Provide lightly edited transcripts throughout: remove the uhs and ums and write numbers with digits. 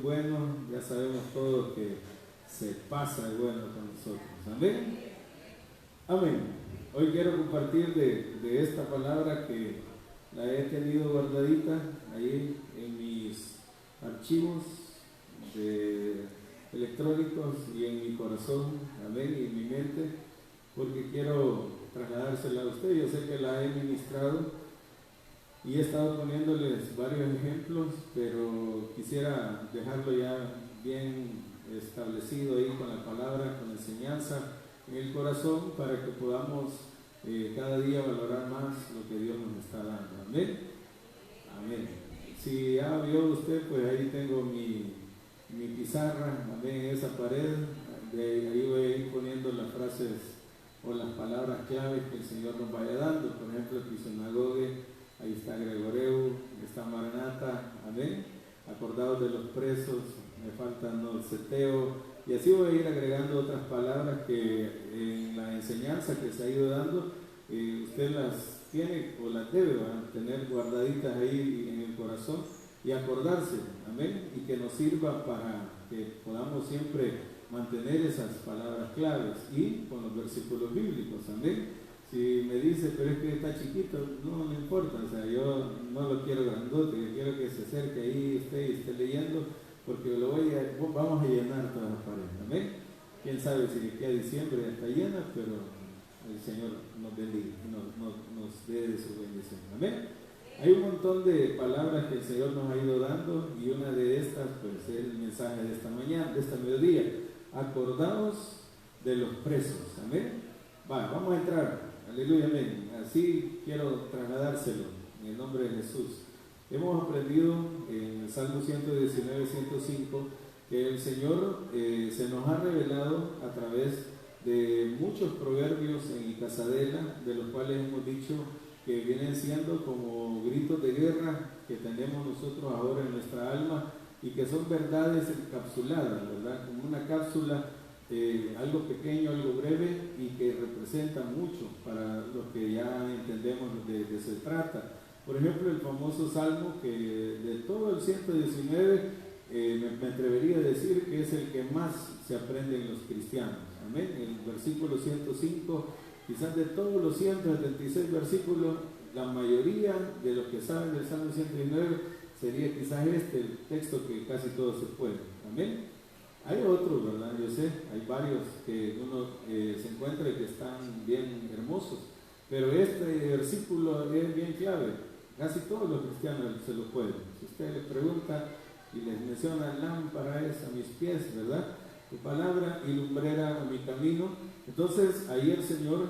bueno, ya sabemos todos que se pasa de bueno con nosotros. Amén. Amén. Hoy quiero compartir de esta palabra que la he tenido guardadita ahí en mis archivos electrónicos y en mi corazón, amén, y en mi mente, porque quiero trasladársela a usted. Yo sé que la he ministrado y he estado poniéndoles varios ejemplos, pero quisiera dejarlo ya bien establecido ahí con la palabra, con la enseñanza en el corazón, para que podamos cada día valorar más lo que Dios nos está dando. Amén. Amén. Si ya vio usted, pues ahí tengo mi pizarra, amén, en esa pared. Ahí voy a ir poniendo las frases o las palabras claves que el Señor nos vaya dando. Por ejemplo, Episinagoge, ahí está Gregoreu, está Maranata, amén. Acordados de los presos, me faltan Seteo, y así voy a ir agregando otras palabras que en la enseñanza que se ha ido dando, usted las tiene o las debe tener guardaditas ahí en el corazón y acordarse, amén, y que nos sirva para que podamos siempre mantener esas palabras claves y con los versículos bíblicos, amén. Si me dice, pero es que está chiquito, no me importa, o sea, yo no lo quiero grandote, yo quiero que se acerque ahí y esté leyendo, porque vamos a llenar todas las paredes, amén. Quién sabe si de aquí a diciembre ya está llena, pero el Señor nos bendiga y nos dé de su bendición, amén. Hay un montón de palabras que el Señor nos ha ido dando, y una de estas pues es el mensaje de esta mañana, de esta mediodía: acordaos de los presos, amén. Vamos a entrar. Aleluya, amén. Así quiero trasladárselo en el nombre de Jesús. Hemos aprendido en el Salmo 119, 105 que el Señor se nos ha revelado a través de muchos proverbios en Icasadela, de los cuales hemos dicho que vienen siendo como gritos de guerra que tenemos nosotros ahora en nuestra alma, y que son verdades encapsuladas, ¿verdad? Como una cápsula, algo pequeño, algo breve, y que representa mucho para los que ya entendemos de qué se trata. Por ejemplo, el famoso Salmo, que de todo el 119 me atrevería a decir que es el que más se aprende en los cristianos, amén. El versículo 105, quizás de todos los 176 versículos, la mayoría de los que saben del Salmo 119 sería quizás el texto que casi todos se pueden, amén. Hay otros, ¿verdad? Yo sé, hay varios que uno se encuentra y que están bien hermosos, pero este versículo es bien clave. Casi todos los cristianos se lo pueden. Si usted les pregunta y les menciona, lámpara es a mis pies, ¿verdad? Tu palabra y lumbrera a mi camino. Entonces, ahí el Señor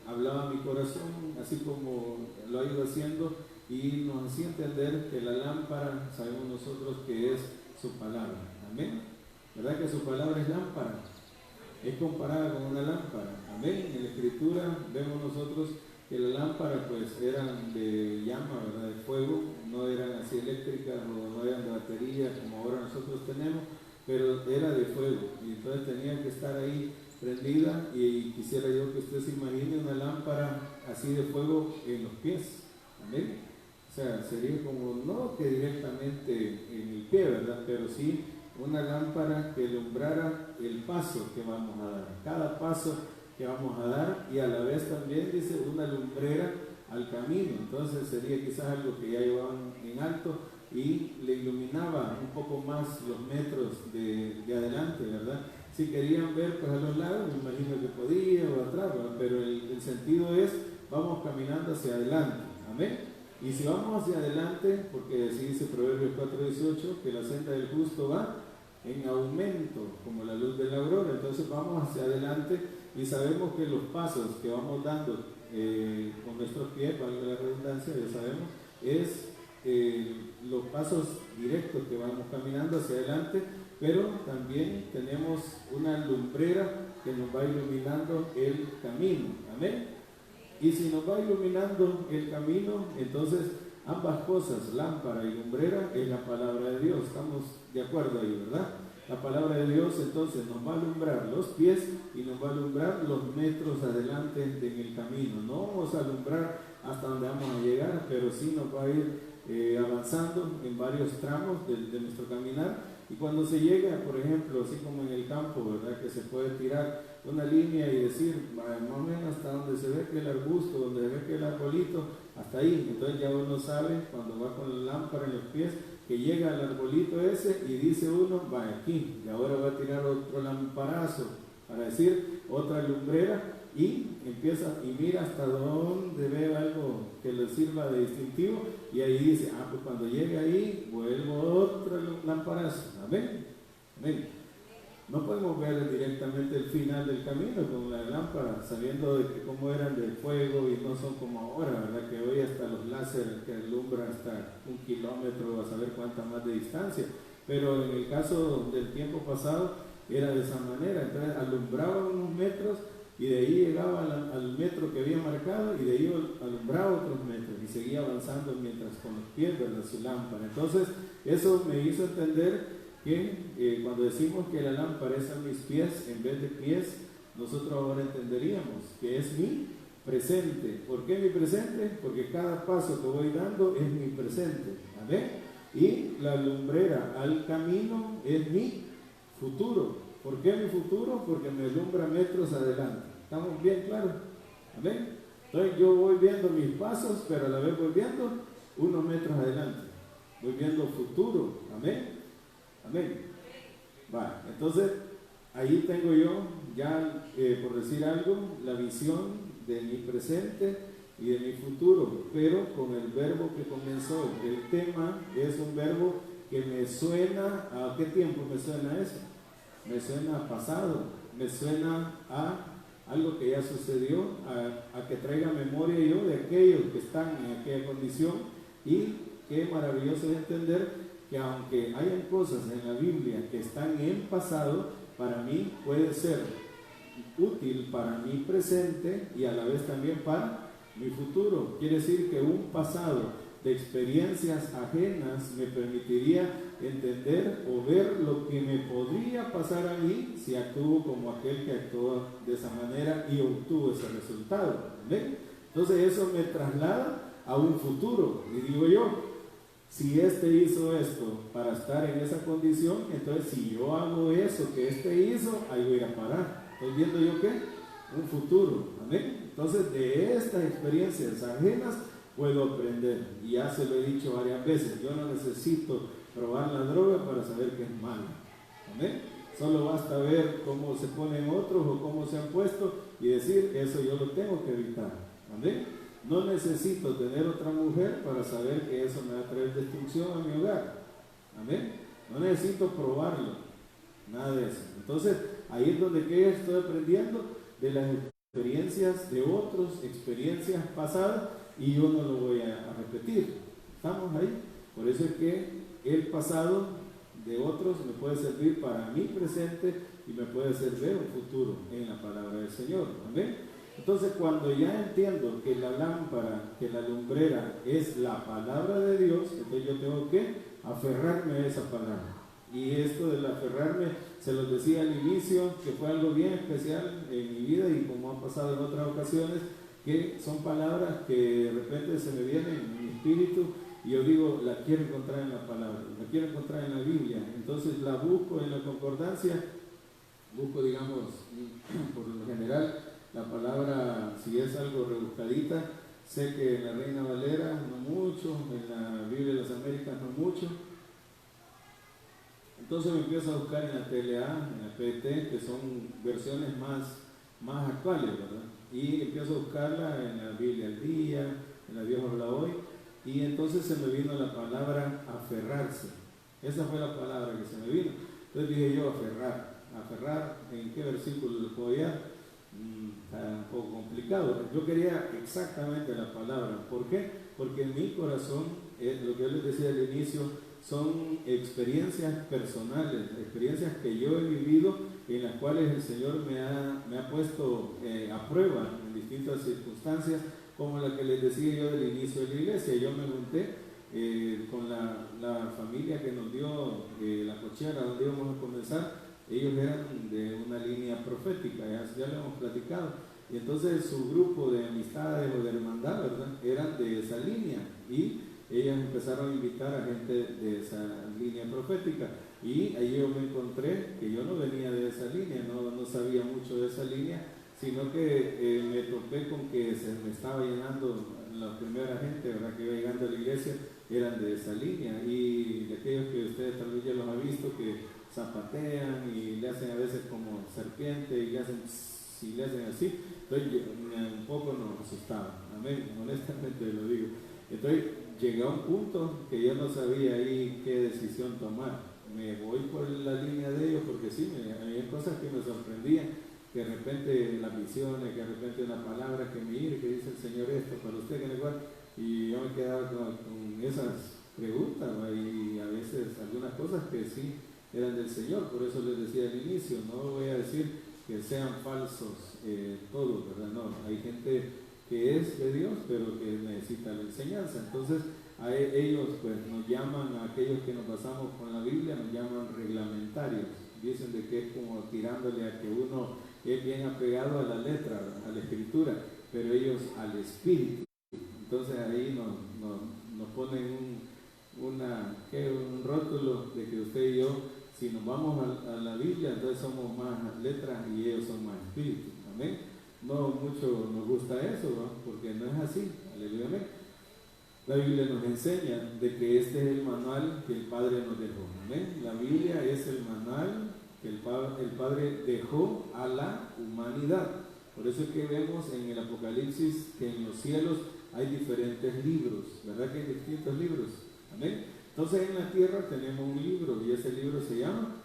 hablaba a mi corazón, así como lo ha ido haciendo, y nos hacía entender que la lámpara, sabemos nosotros que es su palabra, amén. ¿Verdad que su palabra es lámpara? Es comparada con una lámpara, amén. En la Escritura vemos nosotros que la lámpara pues eran de llama, ¿verdad? De fuego, no eran así eléctricas o no eran de batería como ahora nosotros tenemos, pero era de fuego, y entonces tenía que estar ahí prendida. Y quisiera yo que usted se imagine una lámpara así de fuego en los pies, amén. O sea, sería como, no que directamente en el pie, ¿verdad? Pero sí una lámpara que alumbrara el paso que vamos a dar, cada paso que vamos a dar, y a la vez también dice una lumbrera al camino. Entonces sería quizás algo que ya llevaban en alto y le iluminaba un poco más los metros de adelante, ¿verdad? Si querían ver pues a los lados, me imagino que podía, o atrás, ¿verdad? Pero el sentido es, vamos caminando hacia adelante, amén. Y si vamos hacia adelante, porque así dice Proverbios 4:18, que la senda del justo va en aumento como la luz de la aurora. Entonces vamos hacia adelante y sabemos que los pasos que vamos dando con nuestros pies, valga la redundancia, ya sabemos, es los pasos directos que vamos caminando hacia adelante, pero también tenemos una lumbrera que nos va iluminando el camino, amén. Y si nos va iluminando el camino, entonces ambas cosas, lámpara y lumbrera, es la palabra de Dios. Estamos de acuerdo ahí, ¿verdad? La palabra de Dios entonces nos va a alumbrar los pies y nos va a alumbrar los metros adelante en el camino. No vamos a alumbrar hasta donde vamos a llegar, pero sí nos va a ir avanzando en varios tramos de nuestro caminar. Y cuando se llega, por ejemplo, así como en el campo, ¿verdad? Que se puede tirar una línea y decir, más o menos hasta donde se ve que el arbusto, donde se ve que el arbolito, hasta ahí. Entonces ya uno sabe, cuando va con la lámpara en los pies, que llega al arbolito ese y dice uno, va aquí, y ahora va a tirar otro lamparazo, para decir, otra lumbrera, y empieza y mira hasta donde ve algo que le sirva de distintivo, y ahí dice, pues cuando llegue ahí, vuelvo otro lamparazo. Amén. Amén. No podemos ver directamente el final del camino con la lámpara, sabiendo de que cómo eran de fuego y no son como ahora, ¿verdad? Que hoy hasta los láser que alumbran hasta 1 kilómetro, a saber cuánta más de distancia. Pero en el caso del tiempo pasado era de esa manera, entonces alumbraba unos metros y de ahí llegaba al metro que había marcado y de ahí alumbraba otros metros y seguía avanzando mientras con los pies, ¿verdad? Su lámpara. Entonces eso me hizo entender que cuando decimos que la lámpara es a mis pies en vez de pies, nosotros ahora entenderíamos que es mi presente. ¿Por qué mi presente? Porque cada paso que voy dando es mi presente. ¿Amén? Y la lumbrera al camino es mi futuro. ¿Por qué mi futuro? Porque me alumbra metros adelante. ¿Estamos bien claros? ¿Amén? Entonces yo voy viendo mis pasos, pero a la vez voy viendo unos metros adelante. Voy viendo futuro. ¿Amén? Amén. Va, entonces ahí tengo yo ya, por decir algo, la visión de mi presente y de mi futuro, pero con el verbo que comenzó. El tema es un verbo que me suena, ¿a qué tiempo me suena eso? Me suena a pasado, me suena a algo que ya sucedió, a que traiga memoria yo de aquellos que están en aquella condición. Y qué maravilloso es entender que aunque hayan cosas en la Biblia que están en pasado, para mí puede ser útil para mi presente y a la vez también para mi futuro. Quiere decir que un pasado de experiencias ajenas me permitiría entender o ver lo que me podría pasar a mí si actúo como aquel que actuó de esa manera y obtuvo ese resultado. ¿Ven? Entonces eso me traslada a un futuro y digo yo, si este hizo esto para estar en esa condición, entonces si yo hago eso que este hizo, ahí voy a parar. ¿Estoy viendo yo qué? Un futuro. ¿Amén? Entonces de estas experiencias ajenas puedo aprender. Y ya se lo he dicho varias veces, yo no necesito probar la droga para saber que es mala. ¿Amén? Solo basta ver cómo se ponen otros o cómo se han puesto y decir, eso yo lo tengo que evitar. ¿Amén? No necesito tener otra mujer para saber que eso me va a traer destrucción a mi hogar. Amén. No necesito probarlo. Nada de eso. Entonces, ahí es donde que estoy aprendiendo de las experiencias de otros, experiencias pasadas, y yo no lo voy a repetir. ¿Estamos ahí? Por eso es que el pasado de otros me puede servir para mi presente y me puede servir un futuro en la palabra del Señor. Amén. Entonces cuando ya entiendo que la lámpara, que la lumbrera es la palabra de Dios, entonces yo tengo que aferrarme a esa palabra. Y esto del aferrarme, se los decía al inicio, que fue algo bien especial en mi vida y como ha pasado en otras ocasiones, que son palabras que de repente se me vienen en mi espíritu y yo digo, la quiero encontrar en la palabra, la quiero encontrar en la Biblia. Entonces la busco en la concordancia, busco, digamos, por lo general, la palabra, si es algo rebuscadita, sé que en la Reina Valera no mucho, en la Biblia de las Américas no mucho. Entonces me empiezo a buscar en la TLA, en la PT, que son versiones más actuales, ¿verdad? Y empiezo a buscarla en la Biblia al día, en la Vieja Habla Hoy, y entonces se me vino la palabra aferrarse. Esa fue la palabra que se me vino. Entonces dije yo, aferrar, ¿en qué versículo lo puedo hallar? Está un poco complicado. Yo quería exactamente la palabra. ¿Por qué? Porque en mi corazón, lo que yo les decía al inicio, son experiencias personales, experiencias que yo he vivido, en las cuales el Señor me ha puesto a prueba en distintas circunstancias, como la que les decía yo del inicio de la iglesia. Yo me junté con la familia que nos dio la cochera donde íbamos a comenzar. Ellos eran de una línea profética, ya lo hemos platicado, y entonces su grupo de amistades o de hermandad, ¿verdad?, eran de esa línea, y ellos empezaron a invitar a gente de esa línea profética. Y ahí yo me encontré que yo no venía de esa línea, no sabía mucho de esa línea, sino que me topé con que se me estaba llenando la primera gente, ¿verdad?, que iba llegando a la iglesia, eran de esa línea, y de aquellos que ustedes tal vez ya los han visto, que zapatean y le hacen a veces como serpiente y le hacen así, entonces un poco nos asustaba, amén, honestamente lo digo. Entonces llegué a un punto que yo no sabía ahí qué decisión tomar. Me voy por la línea de ellos porque sí, había cosas que me sorprendían, que de repente las visiones, que de repente una palabra que me ir, que dice el Señor esto para usted, que no igual, y yo me quedaba con esas preguntas, ¿no? Y a veces algunas cosas que sí eran del Señor. Por eso les decía al inicio, no voy a decir que sean falsos todos, ¿verdad? No, hay gente que es de Dios, pero que necesita la enseñanza. Entonces, a ellos pues nos llaman, a aquellos que nos basamos con la Biblia, nos llaman reglamentarios. Dicen de que es como tirándole a que uno es bien apegado a la letra, a la escritura, pero ellos al espíritu. Entonces ahí nos ponen un rótulo de que usted y yo, si nos vamos a la Biblia, entonces somos más letras y ellos son más espíritu. Amén. No mucho nos gusta eso, ¿no? Porque no es así. Aleluya. Amén. La Biblia nos enseña de que este es el manual que el Padre nos dejó. Amén. La Biblia es el manual que el Padre dejó a la humanidad. Por eso es que vemos en el Apocalipsis que en los cielos hay diferentes libros, ¿verdad que hay distintos libros? Amén. Entonces en la tierra tenemos un libro y ese libro se llama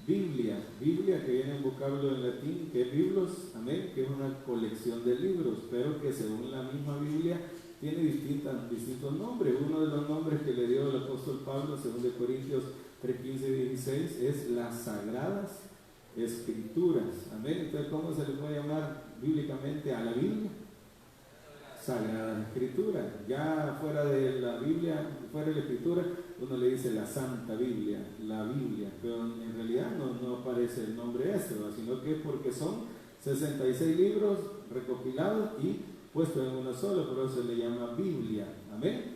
Biblia. Biblia, que viene en vocablo en latín, que es biblos, amén, que es una colección de libros, pero que según la misma Biblia tiene distintos nombres. Uno de los nombres que le dio el apóstol Pablo, según de Corintios 3:15 y 16, es las Sagradas Escrituras. Amén. Entonces, ¿cómo se le puede llamar bíblicamente a la Biblia? Sagrada Escritura. Ya fuera de la Biblia, fuera de la Escritura, uno le dice la Santa Biblia, la Biblia, pero en realidad no aparece el nombre ese, ¿no? Sino que es porque son 66 libros recopilados y puestos en una sola, por eso se le llama Biblia. Amén.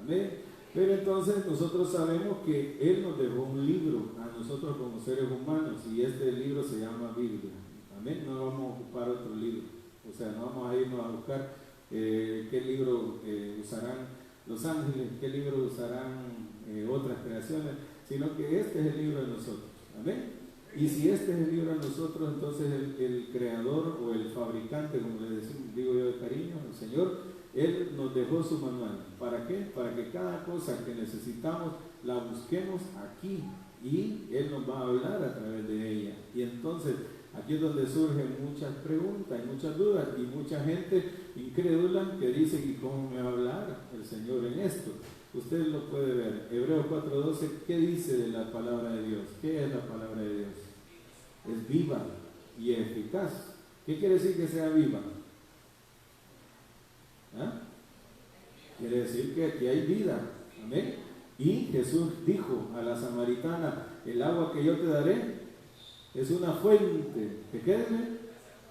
Amén. Pero entonces nosotros sabemos que Él nos dejó un libro a nosotros como seres humanos y este libro se llama Biblia. Amén. No vamos a ocupar otro libro, o sea, no vamos a irnos a buscar qué libro usarán los ángeles, qué libro usarán otras creaciones, sino que este es el libro de nosotros. Amén. Y si este es el libro de nosotros, entonces el creador o el fabricante, como le digo yo de cariño, el Señor, Él nos dejó su manual. ¿Para qué? Para que cada cosa que necesitamos la busquemos aquí y Él nos va a hablar a través de ella. Y entonces aquí es donde surgen muchas preguntas y muchas dudas y mucha gente incrédula que dice: ¿y cómo me va a hablar el Señor en esto? Usted lo puede ver. Hebreos 4:12, ¿qué dice de la palabra de Dios? ¿Qué es la palabra de Dios? Es viva y eficaz. ¿Qué quiere decir que sea viva? ¿Ah? Quiere decir que aquí hay vida. Amén. Y Jesús dijo a la samaritana: el agua que yo te daré es una fuente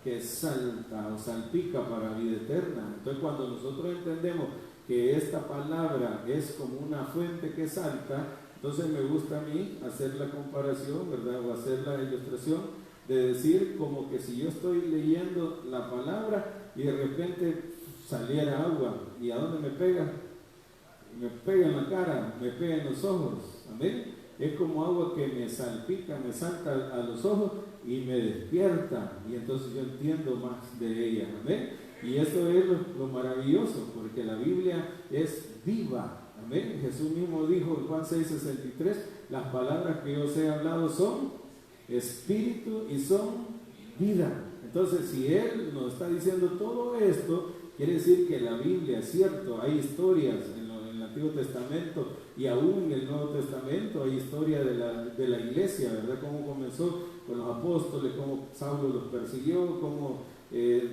que salta o salpica para vida eterna. Entonces, cuando nosotros entendemos que esta palabra es como una fuente que salta, entonces me gusta a mí hacer la comparación, ¿verdad? O hacer la ilustración de decir como que si yo estoy leyendo la palabra y de repente saliera agua, ¿y a dónde me pega? Me pega en la cara, me pega en los ojos. Amén. Es como agua que me salpica, me salta a los ojos y me despierta, y entonces yo entiendo más de ella. Amén. Y esto es lo maravilloso, porque la Biblia es viva. Amén. Jesús mismo dijo en Juan 6:63, las palabras que yo os he hablado son espíritu y son vida. Entonces, si Él nos está diciendo todo esto, quiere decir que la Biblia, es cierto, hay historias en el Antiguo Testamento y aún en el Nuevo Testamento hay historia de la iglesia, ¿verdad? Cómo comenzó con los apóstoles, cómo Saulo los persiguió, cómo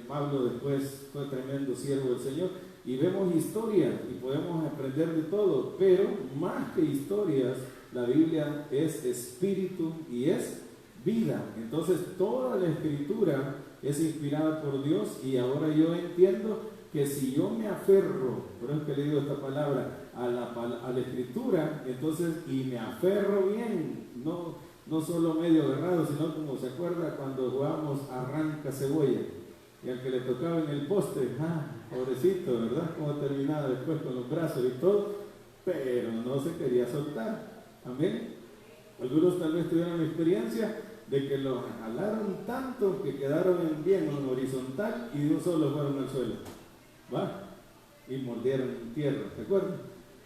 Pablo después fue tremendo siervo del Señor, y vemos historias y podemos aprender de todo, pero más que historias, la Biblia es espíritu y es vida. Entonces toda la escritura es inspirada por Dios, y ahora yo entiendo que si yo me aferro, por eso que le digo esta palabra, a la escritura, entonces, y me aferro bien, no solo medio agarrado, sino como se acuerda cuando jugábamos arranca cebolla, y al que le tocaba en el poste, pobrecito, ¿verdad? Cómo terminaba después con los brazos y todo, pero no se quería soltar. Amén. Algunos tal vez tuvieron la experiencia de que los jalaron tanto que quedaron bien en horizontal y de un solo fueron al suelo. ¿Va? Y mordieron en tierra, ¿te acuerdas?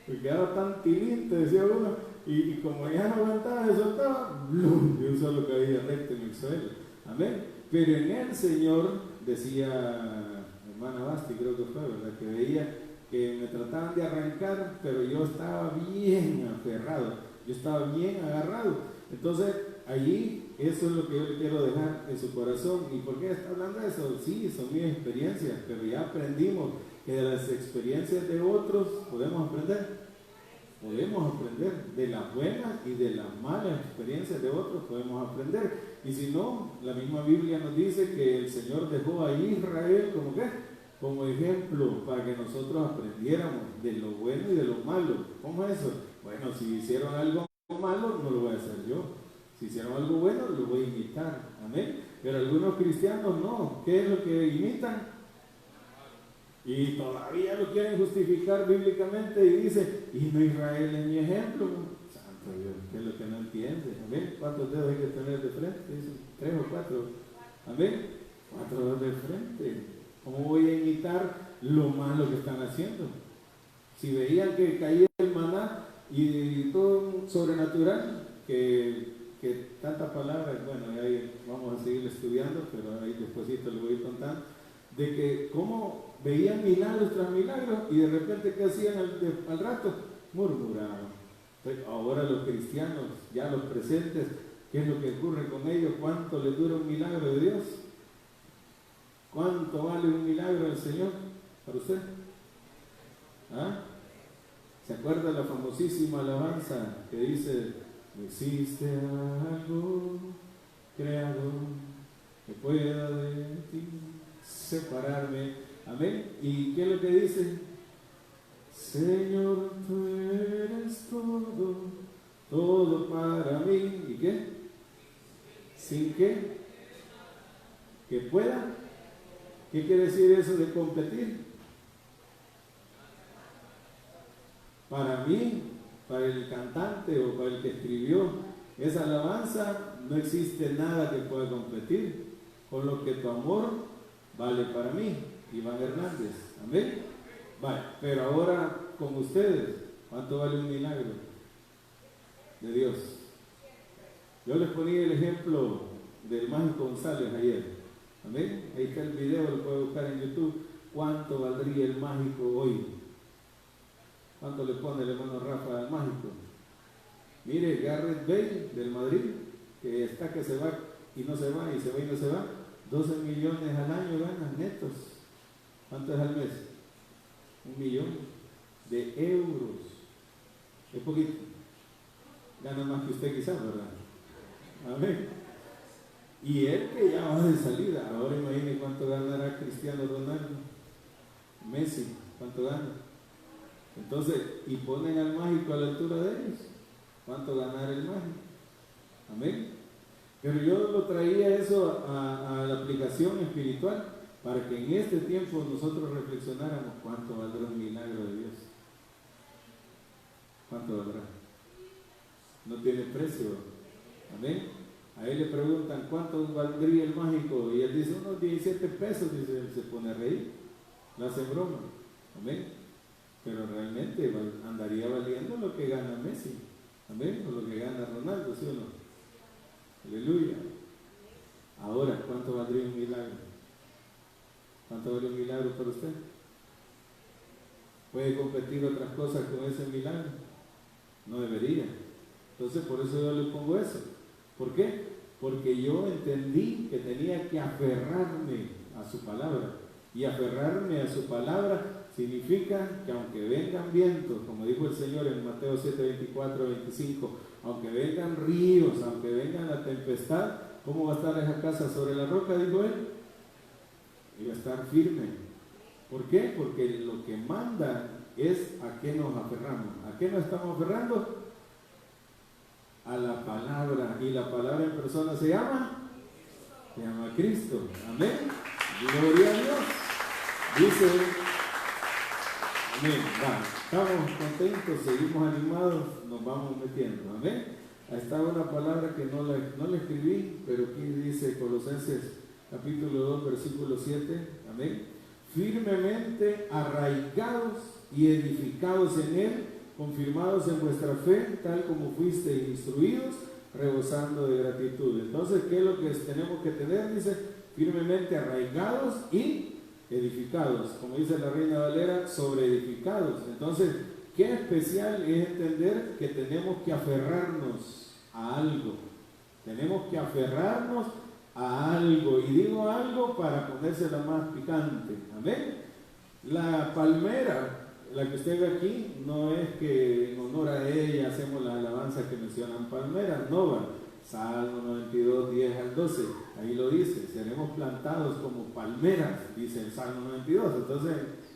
Porque quedaba tan tilín, decía uno, y como ya no aguantaba, se soltaba, ¡blum! De un solo caía recto en el suelo. Amén. Pero en el Señor, decía hermana Basti, creo que fue, ¿verdad? Que veía que me trataban de arrancar, pero yo estaba bien aferrado, yo estaba bien agarrado. Entonces, allí, eso es lo que yo le quiero dejar en su corazón. ¿Y por qué está hablando de eso? Sí, son mis experiencias, pero ya aprendimos que de las experiencias de otros podemos aprender. Podemos aprender de las buenas y de las malas experiencias de otros, podemos aprender. Y si no, la misma Biblia nos dice que el Señor dejó a Israel como ¿qué? Como ejemplo para que nosotros aprendiéramos de lo bueno y de lo malo. ¿Cómo es eso? Bueno, si hicieron algo malo, no lo voy a hacer yo. Si hicieron algo bueno, lo voy a imitar. Amén. Pero algunos cristianos no. ¿Qué es lo que imitan? Y todavía lo quieren justificar bíblicamente y dice, y no Israel es mi ejemplo. Santo Dios, ¿qué es lo que no entiende? Amén. ¿Cuántos dedos hay que tener de frente? Dicen, 3 o 4. Amén. 4 dedos de frente. ¿Cómo voy a imitar lo malo que están haciendo? Si veían que caía el maná y todo sobrenatural, que tantas palabras, bueno, ahí vamos a seguir estudiando, pero ahí despuesito lo voy a ir contando, de que cómo veían milagros tras milagros y de repente ¿qué hacían al rato? Murmuraban. Ahora los cristianos, ya los presentes, ¿qué es lo que ocurre con ellos? ¿Cuánto les dura un milagro de Dios? ¿Cuánto vale un milagro del Señor para usted? ¿Se acuerda la famosísima alabanza que dice, no existe algo creado que pueda de ti separarme? Amén. ¿Y qué es lo que dice? Señor, tú eres todo, todo para mí. ¿Y qué? ¿Sin qué? ¿Que pueda? ¿Qué quiere decir eso de competir? Para mí, para el cantante o para el que escribió esa alabanza, no existe nada que pueda competir con lo que tu amor vale para mí. Iván Hernández, amén. Vale, pero ahora con ustedes, ¿cuánto vale un milagro de Dios? Yo les ponía el ejemplo del Mágico González ayer, amén. Ahí está el video, lo puede buscar en YouTube. ¿Cuánto valdría el Mágico hoy? ¿Cuánto le pone el hermano Rafa al Mágico? Mire, Gareth Bale del Madrid, que está que se va y no se va, y se va y no se va, 12 millones al año ganan netos. ¿Cuánto es al mes? 1 millón de euros. Es poquito. Gana más que usted quizás, ¿verdad? Amén. Y él que ya va de salida. Ahora imagine cuánto ganará Cristiano Ronaldo. Messi, ¿cuánto gana? Entonces, y ponen al Mágico a la altura de ellos. ¿Cuánto ganará el Mágico? Amén. Pero yo lo traía eso a la aplicación espiritual para que en este tiempo nosotros reflexionáramos cuánto valdrá un milagro de Dios. ¿Cuánto valdrá? No tiene precio. Amén. A él le preguntan cuánto valdría el Mágico y él dice unos 17 pesos, dice, él se pone a reír, le hace broma. Amén. Pero realmente andaría valiendo lo que gana Messi. Amén. O lo que gana Ronaldo, ¿sí o no? Aleluya. Ahora, ¿cuánto valdría un milagro? ¿Cuánto vale un milagro para usted? ¿Puede competir otras cosas con ese milagro? No debería. Entonces, por eso yo le pongo eso. ¿Por qué? Porque yo entendí que tenía que aferrarme a su palabra. Y aferrarme a su palabra significa que aunque vengan vientos, como dijo el Señor en Mateo 7, 24, 25, aunque vengan ríos, aunque venga la tempestad, ¿cómo va a estar esa casa sobre la roca? Dijo él. Y va a estar firme. ¿Por qué? Porque lo que manda es a qué nos aferramos. ¿A qué nos estamos aferrando? A la palabra. Y la palabra en persona se llama Cristo. Amén. Gloria a Dios. Dice, amén. Estamos contentos, seguimos animados, nos vamos metiendo. Amén. Ahí está una palabra que no la escribí, pero aquí dice Colosenses capítulo 2, versículo 7. Amén. Firmemente arraigados y edificados en Él, confirmados en vuestra fe, tal como fuisteis instruidos, rebosando de gratitud. Entonces, ¿qué es lo que tenemos que tener? Dice, firmemente arraigados y edificados. Como dice la Reina Valera, sobre edificados. Entonces, qué especial es entender que tenemos que aferrarnos a algo. Tenemos que aferrarnos a algo. Y digo algo para ponérsela más picante. Amén. La palmera, la que usted ve aquí, no es que en honor a ella hacemos la alabanza que mencionan palmeras, no va. Salmo 92, 10 al 12, ahí lo dice, seremos plantados como palmeras, dice el Salmo 92. Entonces,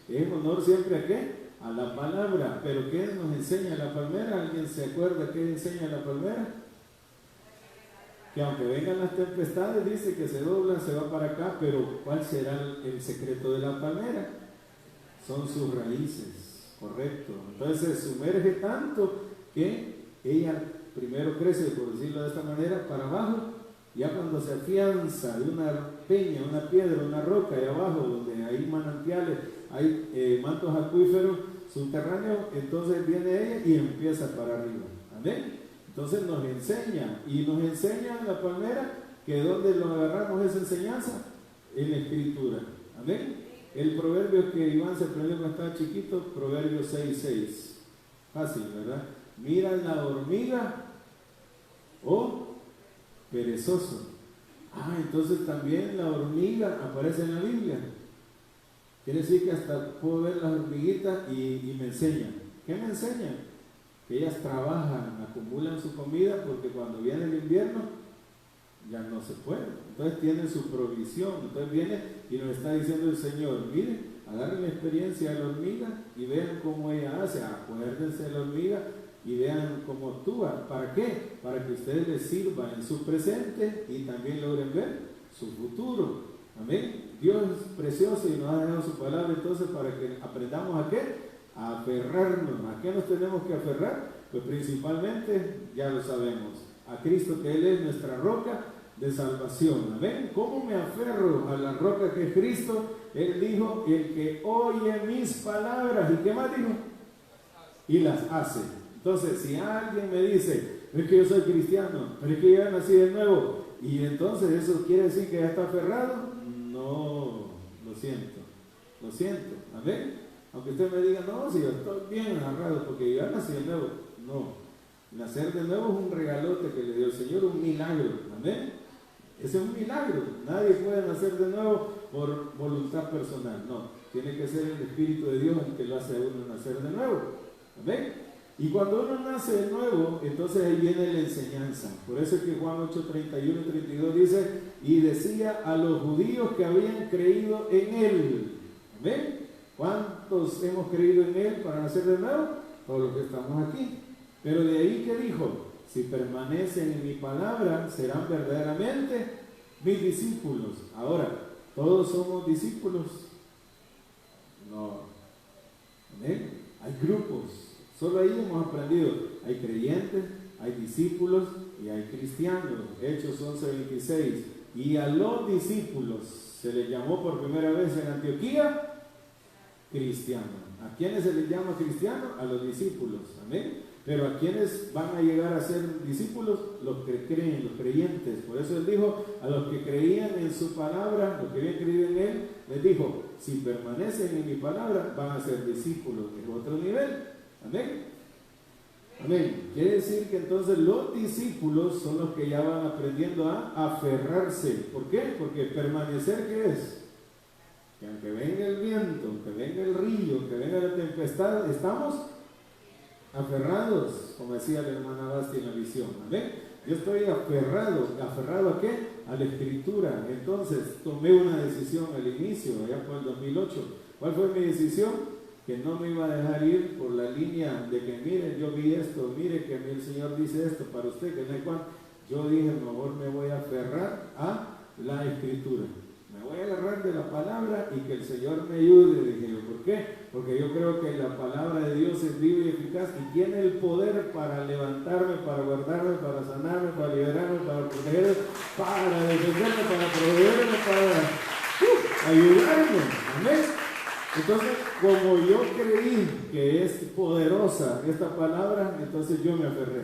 es en honor siempre a qué? A la palabra. Pero ¿qué nos enseña la palmera? ¿Alguien se acuerda qué enseña la palmera? Que aunque vengan las tempestades, dice que se dobla, se va para acá, pero ¿cuál será el secreto de la palmera? Son sus raíces, correcto. Entonces se sumerge tanto que ella primero crece, por decirlo de esta manera, para abajo. Ya cuando se afianza de una peña, una piedra, una roca ahí abajo, donde hay manantiales, hay mantos acuíferos subterráneos, entonces viene ella y empieza para arriba. Amén. Entonces nos enseña, y nos enseña la palmera que donde lo agarramos esa enseñanza, en la Escritura. Amén. El proverbio que Iván se aprendió cuando estaba chiquito, Proverbio 6:6. Fácil, ¿verdad? Mira la hormiga, perezoso. Entonces también la hormiga aparece en la Biblia. Quiere decir que hasta puedo ver las hormiguitas y me enseñan. ¿Qué me enseñan? Que ellas trabajan, acumulan su comida, porque cuando viene el invierno ya no se puede. Entonces tienen su provisión. Entonces viene y nos está diciendo el Señor, miren, agarren la experiencia de la hormiga y vean cómo ella hace. Acuérdense de la hormiga y vean cómo actúa. ¿Para qué? Para que ustedes les sirvan en su presente y también logren ver su futuro. Amén. Dios es precioso y nos ha dejado su palabra entonces para que aprendamos a qué? A aferrarnos. ¿A qué nos tenemos que aferrar? Pues principalmente, ya lo sabemos, a Cristo, que Él es nuestra roca de salvación. Amén. ¿Cómo me aferro a la roca que es Cristo? Él dijo, el que oye mis palabras, ¿y qué más dijo? Y las hace. Entonces, si alguien me dice, es que yo soy cristiano, pero es que yo ya nací de nuevo, y entonces eso quiere decir que ya está aferrado, no, lo siento, amén. Aunque usted me diga, no, si yo estoy bien agarrado, porque yo ya nací de nuevo, no, nacer de nuevo es un regalote que le dio el Señor, un milagro, amén. Ese es un milagro, nadie puede nacer de nuevo por voluntad personal, no, tiene que ser el Espíritu de Dios el que lo hace a uno nacer de nuevo, amén. Y cuando uno nace de nuevo, entonces ahí viene la enseñanza. Por eso es que Juan 8, 31 y 32 dice, y decía a los judíos que habían creído en Él. ¿Amén? ¿Cuántos hemos creído en Él para nacer de nuevo? Todos los que estamos aquí. Pero de ahí que dijo, si permanecen en mi palabra, serán verdaderamente mis discípulos. Ahora, ¿todos somos discípulos? No. ¿Amén? Hay grupos. Solo ahí hemos aprendido, hay creyentes, hay discípulos y hay cristianos. Hechos 11:26. Y a los discípulos se les llamó por primera vez en Antioquía cristianos. ¿A quiénes se les llama cristianos? A los discípulos. Amén. Pero ¿a quiénes van a llegar a ser discípulos? Los que creen, los creyentes. Por eso Él dijo, a los que creían en su palabra, los que habían creído en Él, les dijo, si permanecen en mi palabra, van a ser discípulos. Es otro nivel. Amén. Amén. Quiere decir que entonces los discípulos son los que ya van aprendiendo a aferrarse. ¿Por qué? Porque permanecer, ¿qué es? Que aunque venga el viento, aunque venga el río, aunque venga la tempestad, estamos aferrados, como decía la hermana Basti en la visión. Amén. Yo estoy aferrado. ¿Aferrado a qué? A la Escritura. Entonces tomé una decisión al inicio, allá por el 2008. ¿Cuál fue mi decisión? Que no me iba a dejar ir por la línea de que, mire, yo vi esto, mire que a mí el Señor dice esto para usted, que no hay cuánto. Yo dije, mejor me voy a aferrar a la Escritura. Me voy a agarrar de la palabra y que el Señor me ayude. Dije yo, ¿por qué? Porque yo creo que la palabra de Dios es viva y eficaz y tiene el poder para levantarme, para guardarme, para sanarme, para liberarme, para protegerme, para defenderme, para proveerme, para ayudarme. Amén. Entonces, como yo creí que es poderosa esta palabra, entonces yo me aferré.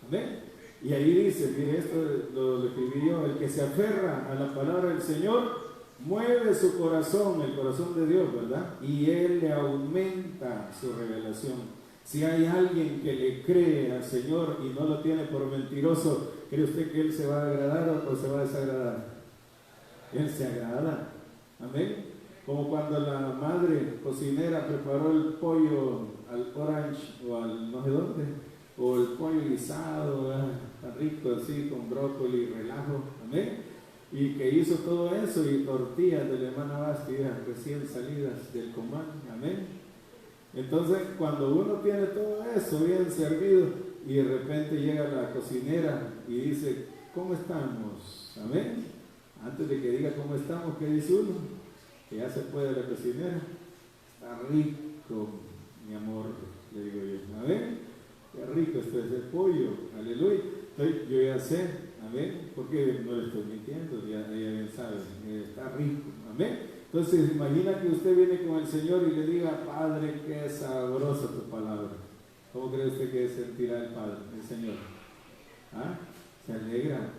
Amén. Y ahí dice, mire, esto lo escribí yo, el que se aferra a la palabra del Señor, mueve su corazón, el corazón de Dios, ¿verdad? Y Él le aumenta su revelación. Si hay alguien que le cree al Señor y no lo tiene por mentiroso, ¿cree usted que Él se va a agradar o se va a desagradar? Él se agrada. Amén. Como cuando la madre cocinera preparó el pollo al orange o al no sé dónde, o el pollo guisado, tan rico así, con brócoli y relajo. Amén. Y que hizo todo eso y tortillas de la hermana Basti, recién salidas del comal. Amén. Entonces, cuando uno tiene todo eso bien servido y de repente llega la cocinera y dice, ¿cómo estamos? Amén. Antes de que diga cómo estamos, ¿qué dice uno? Que ya se puede la cocinera. Está rico, mi amor, le digo yo. Amén. Qué rico este es el pollo. Aleluya. Entonces, yo ya sé. Amén, porque no le estoy mintiendo, ya bien sabe, está rico, amén. Entonces, imagina que usted viene con el Señor y le diga, Padre, qué sabrosa tu palabra. ¿Cómo cree usted que sentirá el Padre, el Señor? ¿Ah? Se alegra.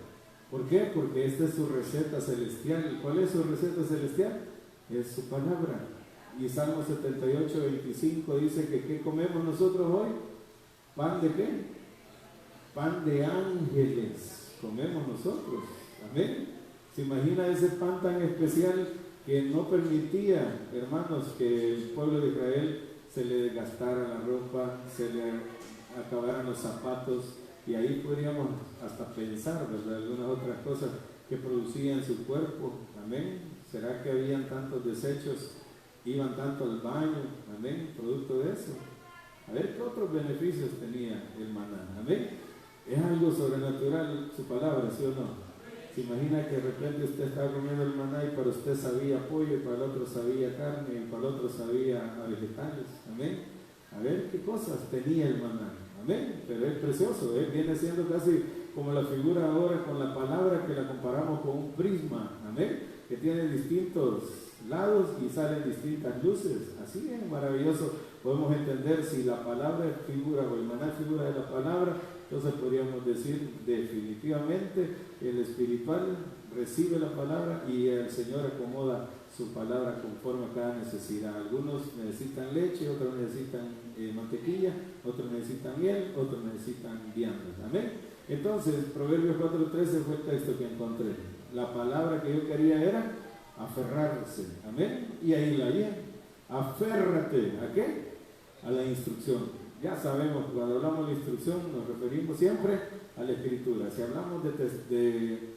¿Por qué? Porque esta es su receta celestial. ¿Cuál es su receta celestial? Es su palabra. Y Salmo 78, 25 dice que ¿qué comemos nosotros hoy? ¿Pan de qué? Pan de ángeles. Comemos nosotros, amén. ¿Se imagina ese pan tan especial que no permitía, hermanos, que el pueblo de Israel se le desgastara la ropa, se le acabaran los zapatos? Y ahí podríamos hasta pensar, ¿verdad?, algunas otras cosas que producía en su cuerpo, amén. ¿Será que habían tantos desechos, iban tanto al baño, amén, producto de eso? A ver qué otros beneficios tenía el maná, amén. Es algo sobrenatural su palabra, ¿sí o no? Se imagina que de repente usted estaba comiendo el maná y para usted sabía pollo, y para el otro sabía carne, y para el otro sabía a vegetales, amén. A ver qué cosas tenía el maná, amén. Pero es precioso, viene siendo casi como la figura ahora con la palabra, que la comparamos con un prisma, amén, que tiene distintos lados y salen distintas luces. Así es maravilloso, podemos entender si la palabra es figura o el maná es figura de la palabra. Entonces podríamos decir definitivamente el espiritual recibe la palabra y el Señor acomoda su palabra conforme a cada necesidad. Algunos necesitan leche, otros necesitan mantequilla, otros necesitan miel, otros necesitan viandas. Amén. Entonces, Proverbios 4:13 fue el texto que encontré. La palabra que yo quería era aferrarse. Amén. Y ahí la hallé. Aférrate. ¿A qué? A la instrucción. Ya sabemos, cuando hablamos de instrucción nos referimos siempre a la Escritura. Si hablamos de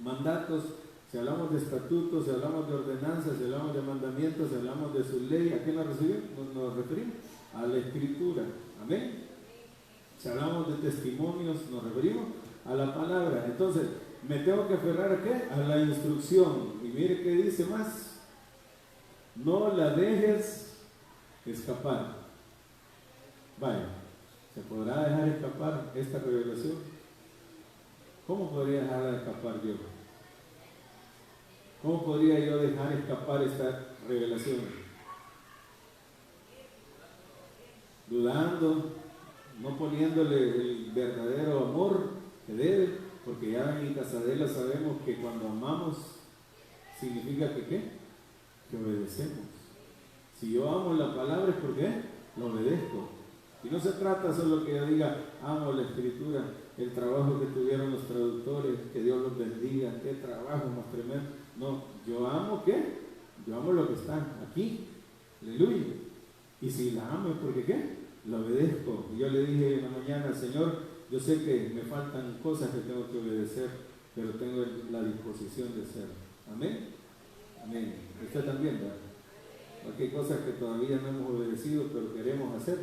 mandatos, si hablamos de estatutos, si hablamos de ordenanzas, si hablamos de mandamientos, si hablamos de su ley, ¿a qué nos referimos? A la Escritura. Amén. Si hablamos de testimonios, nos referimos a la palabra. Entonces, me tengo que aferrar ¿a qué? A la instrucción. Y mire qué dice más. No la dejes escapar. Vaya, ¿se podrá dejar escapar esta revelación? ¿Cómo podría dejarla escapar yo? ¿Cómo podría yo dejar escapar esta revelación? Dudando, no poniéndole el verdadero amor que debe, porque ya en Casadela sabemos que cuando amamos significa que ¿qué? Que obedecemos. Si yo amo la palabra es porque lo obedezco. Y no se trata solo que yo diga, amo la Escritura, el trabajo que tuvieron los traductores, que Dios los bendiga, qué trabajo más tremendo. No, yo amo ¿qué? Yo amo lo que está aquí. Aleluya. Y si la amo es porque ¿qué? La obedezco. Y yo le dije en la mañana, Señor, yo sé que me faltan cosas que tengo que obedecer, pero tengo la disposición de hacerlo. Amén. Amén. Usted también, ¿verdad? Porque hay cosas que todavía no hemos obedecido, pero queremos hacer.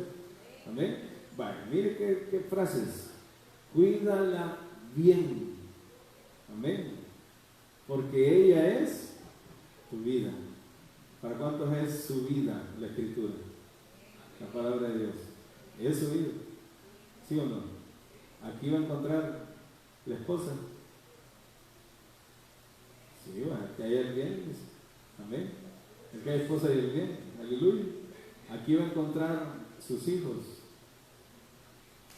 Amén. Vale, mire qué frases. Cuídala bien. Amén. Porque ella es tu vida. ¿Para cuántos es su vida la Escritura? La palabra de Dios. Es su vida. ¿Sí o no? Aquí va a encontrar la esposa. Sí, va, que hay el bien. Amén. El que hay esposa y el bien. Aleluya. Aquí va a encontrar sus hijos.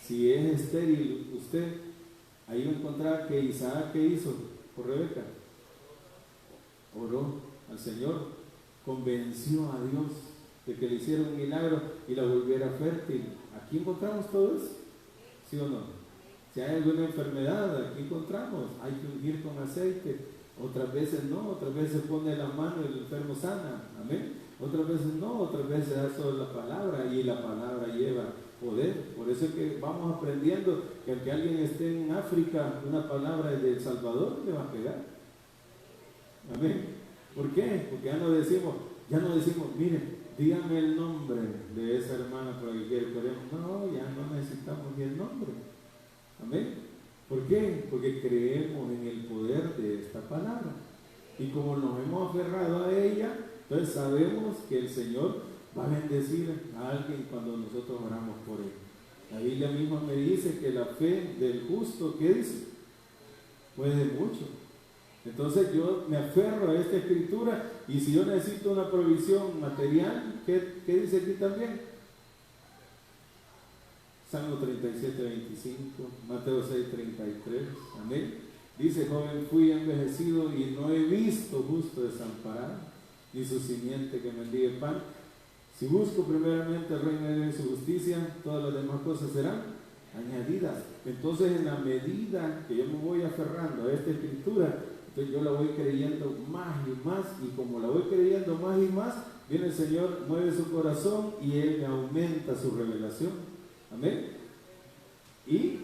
Si es estéril usted, ahí va a encontrar que Isaac, ¿qué hizo por Rebeca? Oró al Señor, convenció a Dios de que le hiciera un milagro y la volviera fértil. Aquí encontramos todo eso, ¿sí o no? Si hay alguna enfermedad, aquí encontramos, hay que ungir con aceite. Otras veces no, otras veces pone la mano y el enfermo sana, amén. Otras veces no, otras veces da solo la palabra y la palabra lleva poder. Por eso es que vamos aprendiendo que aunque alguien esté en África, una palabra de El Salvador le va a pegar. Amén. ¿Por qué? Porque ya no decimos, miren, dígame el nombre de esa hermana por la que queremos. No, ya no necesitamos ni el nombre. Amén. ¿Por qué? Porque creemos en el poder de esta palabra. Y como nos hemos aferrado a ella, entonces sabemos que el Señor va a bendecir a alguien cuando nosotros oramos por él. La Biblia misma me dice que la fe del justo, ¿qué dice? Puede mucho. Entonces yo me aferro a esta escritura y si yo necesito una provisión material, ¿qué dice aquí también? Salmo 37, 25, Mateo 6, 33, amén. Dice, joven, fui envejecido y no he visto justo desamparado, ni su simiente que mendigue pan. Si busco primeramente el reino de Dios y su justicia, todas las demás cosas serán añadidas. Entonces, en la medida que yo me voy aferrando a esta escritura, entonces yo la voy creyendo más y más, y como la voy creyendo más y más, viene el Señor, mueve su corazón y Él me aumenta su revelación. Amén. Y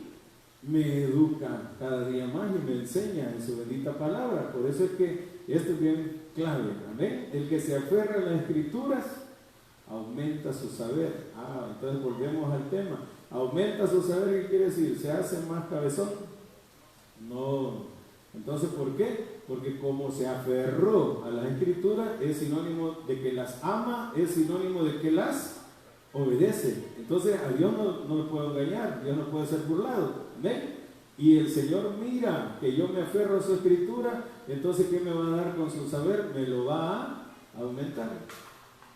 me educa cada día más y me enseña en su bendita palabra. Por eso es que esto es bien clave. Amén. El que se aferra a las escrituras aumenta su saber. Entonces volvemos al tema. Aumenta su saber, ¿qué quiere decir? ¿Se hace más cabezón? No. Entonces, ¿por qué? Porque como se aferró a las escrituras, es sinónimo de que las ama, es sinónimo de que las obedece. Entonces, a Dios no lo puedo engañar, Dios no puede ser burlado. ¿Amén? Y el Señor mira que yo me aferro a su escritura, entonces, ¿qué me va a dar con su saber? Me lo va a aumentar.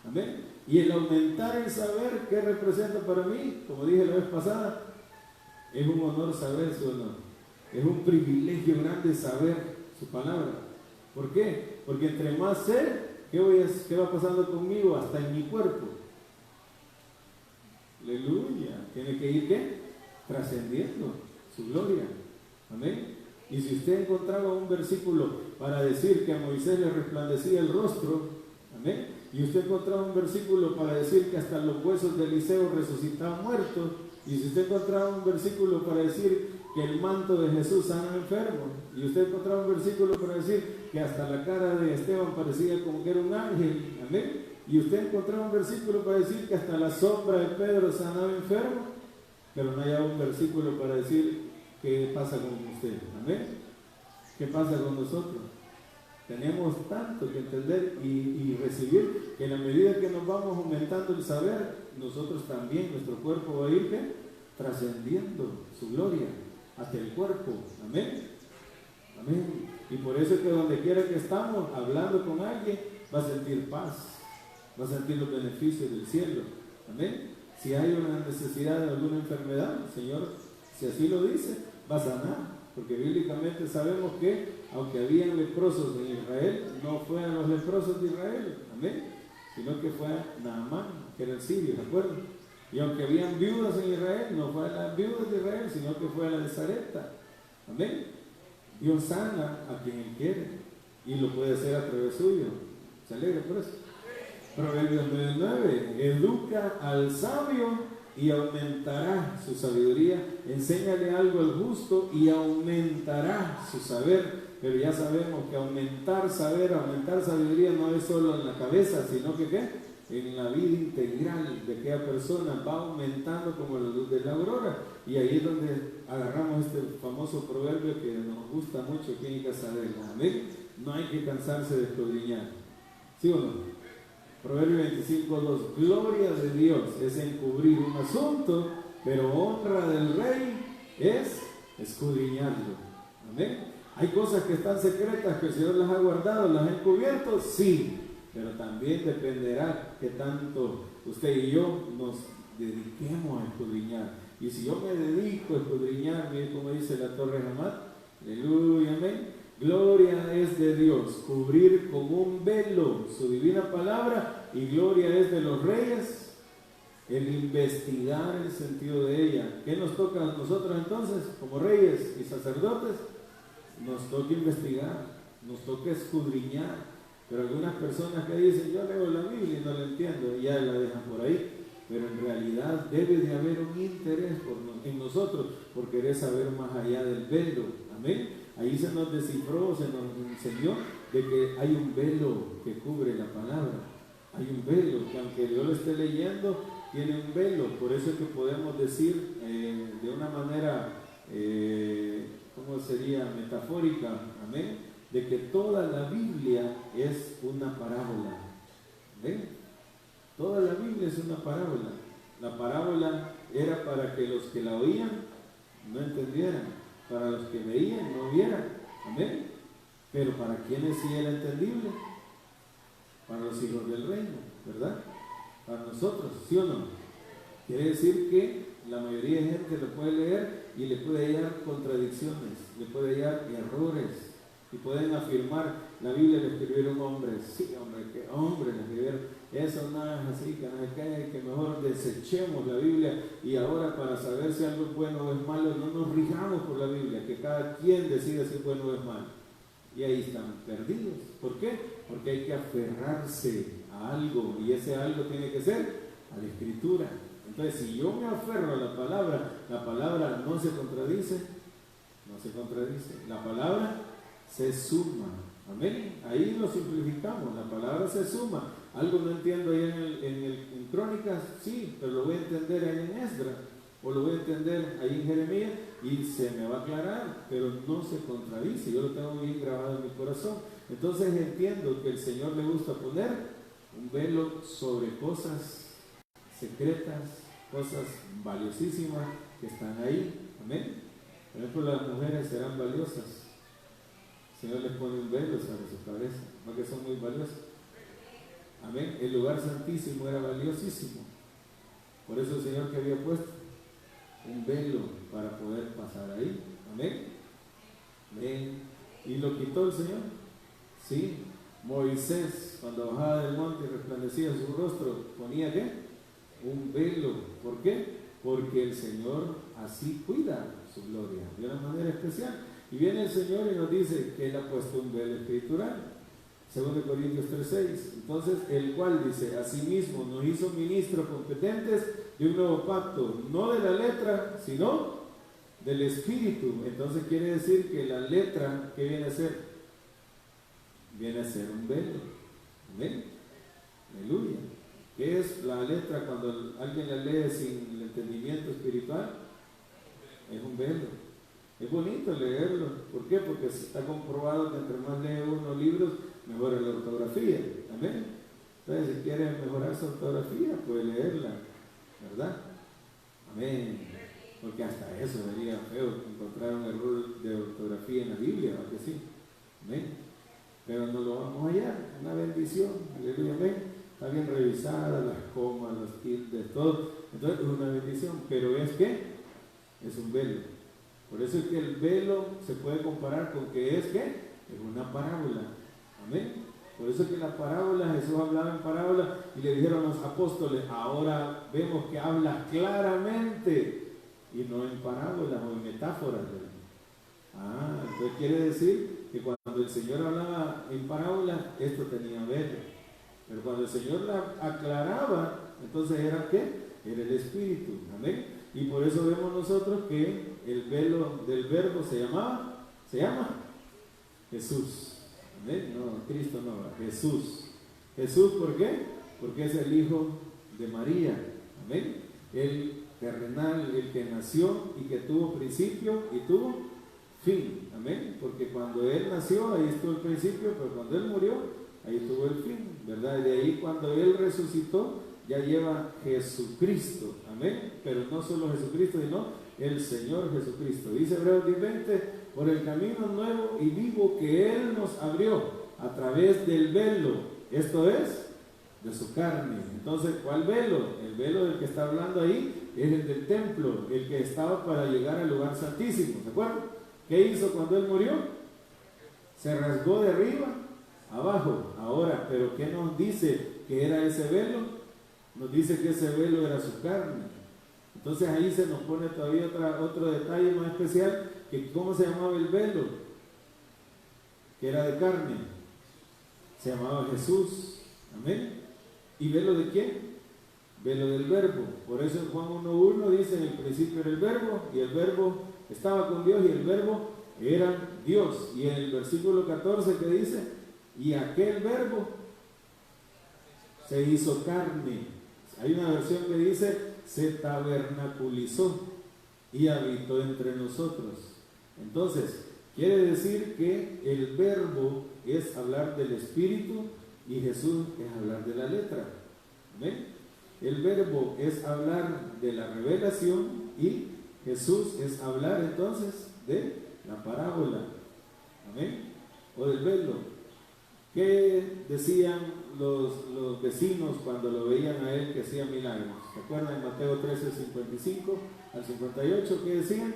Amén. Y el aumentar el saber, ¿qué representa para mí? Como dije la vez pasada, es un honor saber su honor. Es un privilegio grande saber su palabra. ¿Por qué? Porque entre más sé, ¿qué va pasando conmigo? Hasta en mi cuerpo. Aleluya. Tiene que ir, ¿qué? Trascendiendo su gloria. Amén. Y si usted encontraba un versículo para decir que a Moisés le resplandecía el rostro, amén, y usted encontraba un versículo para decir que hasta los huesos de Eliseo resucitaban muertos, y si usted encontraba un versículo para decir que el manto de Jesús sana enfermos, y usted encontraba un versículo para decir que hasta la cara de Esteban parecía como que era un ángel, amén, y usted encontraba un versículo para decir que hasta la sombra de Pedro sanaba enfermos, pero no haya un versículo para decir qué pasa con usted, amén, qué pasa con nosotros. Tenemos tanto que entender y recibir, que en la medida que nos vamos aumentando el saber, nosotros también, nuestro cuerpo va a ir trascendiendo su gloria hasta el cuerpo. Amén. Amén. Y por eso es que donde quiera que estamos, hablando con alguien, va a sentir paz, va a sentir los beneficios del cielo. Amén. Si hay una necesidad de alguna enfermedad, el Señor, si así lo dice, va a sanar. Porque bíblicamente sabemos que, aunque habían leprosos en Israel, no fueron los leprosos de Israel, amén, sino que fue Naamán, que era el sirio, ¿de acuerdo? Y aunque habían viudas en Israel, no fue las viudas de Israel, sino que fue la de Sarepta, amén. Dios sana a quien Él quiere, y lo puede hacer a través suyo. ¿Se alegra por eso? Proverbios 9:9, educa al sabio y aumentará su sabiduría. Enséñale algo al justo y aumentará su saber. Pero ya sabemos que aumentar saber, aumentar sabiduría no es solo en la cabeza, sino que ¿qué? en la vida integral de aquella persona va aumentando como la luz de la aurora. Y ahí es donde agarramos este famoso proverbio que nos gusta mucho aquí en Casadela. Amén. No hay que cansarse de escudriñar. ¿Sí o no? Proverbio 25:2. Gloria de Dios es encubrir un asunto, pero honra del rey es escudriñarlo. Amén. Hay cosas que están secretas que el Señor las ha guardado, las ha encubierto, sí, pero también dependerá que tanto usted y yo nos dediquemos a escudriñar. Y si yo me dedico a escudriñar, mire como dice la Torre Hamat, aleluya, amén. Gloria es de Dios, cubrir con un velo su divina palabra, y gloria es de los reyes, el investigar el sentido de ella. ¿Qué nos toca a nosotros entonces, como reyes y sacerdotes? Nos toca investigar, nos toca escudriñar. Pero algunas personas que dicen, yo leo la Biblia y no la entiendo, y ya la dejan por ahí. Pero en realidad debe de haber un interés en nosotros por querer saber más allá del velo. Amén. Ahí se nos descifró, se nos enseñó de que hay un velo que cubre la palabra. Hay un velo que aunque yo lo esté leyendo, tiene un velo. Por eso es que podemos decir de una manera, ¿cómo sería? Metafórica, amén, de que toda la Biblia es una parábola. ¿Ven? Toda la Biblia es una parábola. La parábola era para que los que la oían no entendieran, para los que veían no vieran. Amén. Pero para quienes sí era entendible, para los hijos del reino, ¿verdad? Para nosotros, ¿sí o no? Quiere decir que la mayoría de gente lo puede leer y le puede hallar contradicciones, le puede hallar errores, y pueden afirmar, la Biblia la escribieron hombres. Sí, hombre, que hombres la escribieron. Eso no es así, que no se cae, que mejor desechemos la Biblia, y ahora para saber si algo es bueno o es malo, no nos rijamos por la Biblia, que cada quien decida si es bueno o es malo. Y ahí están perdidos. ¿Por qué? Porque hay que aferrarse a algo, y ese algo tiene que ser a la Escritura. Entonces, si yo me aferro a la palabra no se contradice, no se contradice. La palabra se suma. Amén. Ahí lo simplificamos. La palabra se suma. Algo no entiendo ahí en Crónicas, sí, pero lo voy a entender ahí en Esdras, o lo voy a entender ahí en Jeremías, y se me va a aclarar, pero no se contradice. Yo lo tengo bien grabado en mi corazón. Entonces entiendo que el Señor le gusta poner un velo sobre cosas secretas, cosas valiosísimas que están ahí. Amén. Por ejemplo, las mujeres serán valiosas. El Señor les pone un velo sobre su cabeza, no que son muy valiosas. Amén. El lugar santísimo era valiosísimo. Por eso el Señor que había puesto un velo para poder pasar ahí. Amén. Amén. ¿Y lo quitó el Señor? Sí. Moisés, cuando bajaba del monte y resplandecía su rostro, ponía ¿qué? Un velo. ¿Por qué? Porque el Señor así cuida su gloria de una manera especial. Y viene el Señor y nos dice que Él ha puesto un velo escritural. 2 Corintios 3:6. Entonces, el cual dice, asimismo nos hizo ministros competentes de un nuevo pacto, no de la letra, sino del Espíritu. Entonces quiere decir que la letra, ¿qué viene a ser? Viene a ser un velo. ¿Amén? Aleluya. ¿Qué es la letra cuando alguien la lee sin el entendimiento espiritual? Es un velo. Es bonito leerlo. ¿Por qué? Porque está comprobado que entre más lee uno libros, mejora la ortografía. Amén. Entonces, si quiere mejorar su ortografía, puede leerla, ¿verdad? Amén. Porque hasta eso sería feo encontrar un error de ortografía en la Biblia, ¿verdad que sí? Amén. Pero no lo vamos a hallar. Una bendición. Aleluya. Amén. Está bien revisada, las comas, los tildes, todo. Entonces es una bendición. Pero es que es un velo. Por eso es que el velo se puede comparar con que es que es una parábola. Amén. Por eso es que la parábola, Jesús hablaba en parábola y le dijeron a los apóstoles, ahora vemos que habla claramente y no en parábolas o en metáforas. Entonces quiere decir que cuando el Señor hablaba en parábola, esto tenía velo. Pero cuando el Señor la aclaraba, entonces era ¿qué? Era el Espíritu. Amén. Y por eso vemos nosotros que el velo del verbo se llama Jesús. ¿Amén? No, Cristo no, Jesús. ¿Jesús por qué? porque es el hijo de María, amén, el terrenal, el que nació y que tuvo principio y tuvo fin, amén, porque cuando él nació, ahí estuvo el principio, pero cuando él murió, ahí tuvo el fin, ¿verdad? Y de ahí cuando él resucitó, ya lleva Jesucristo, amén, pero no solo Jesucristo, sino el Señor Jesucristo. Dice Hebreos 10:20, por el camino nuevo y vivo que Él nos abrió a través del velo, esto es, de su carne. Entonces, ¿cuál velo? El velo del que está hablando ahí es el del templo, el que estaba para llegar al lugar santísimo, ¿se acuerdan? ¿Qué hizo cuando Él murió? Se rasgó de arriba abajo. Ahora, ¿pero qué nos dice que era ese velo? Nos dice que ese velo era su carne. Entonces ahí se nos pone todavía otro detalle más especial, que ¿cómo se llamaba el velo? Que era de carne. Se llamaba Jesús. Amén. ¿Y velo de quién? Velo del Verbo. Por eso en Juan 1:1 dice, en el principio era el Verbo, y el Verbo estaba con Dios, y el Verbo era Dios. Y en el versículo 14 que dice, y aquel Verbo se hizo carne. Hay una versión que dice, se tabernaculizó y habitó entre nosotros. Entonces, quiere decir que el verbo es hablar del Espíritu y Jesús es hablar de la letra. ¿Amén? El verbo es hablar de la revelación y Jesús es hablar entonces de la parábola. ¿Amén? O del velo. ¿Qué decían los vecinos cuando lo veían a él que hacía milagros? ¿Se acuerdan en Mateo 13, 55 al 58? ¿Qué decían?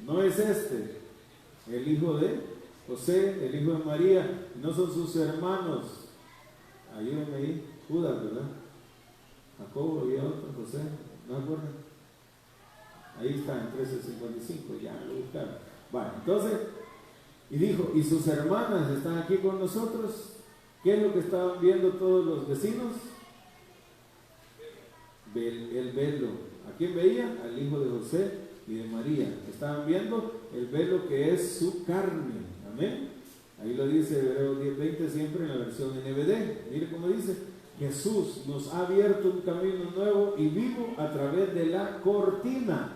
No es este el hijo de José, el hijo de María, no son sus hermanos. Ayúdenme ahí, Judas, ¿verdad? Jacobo, había otro, José, ¿no se acuerdan? Ahí está en 13:55, ya lo buscaron. Bueno, entonces, y dijo, ¿y sus hermanas están aquí con nosotros? ¿Qué es lo que estaban viendo todos los vecinos? El velo. ¿A quién veían? Al hijo de José y de María. Estaban viendo el velo que es su carne. Amén. Ahí lo dice Hebreos 10:20 siempre en la versión NBD. Mire cómo dice, Jesús nos ha abierto un camino nuevo y vivo a través de la cortina.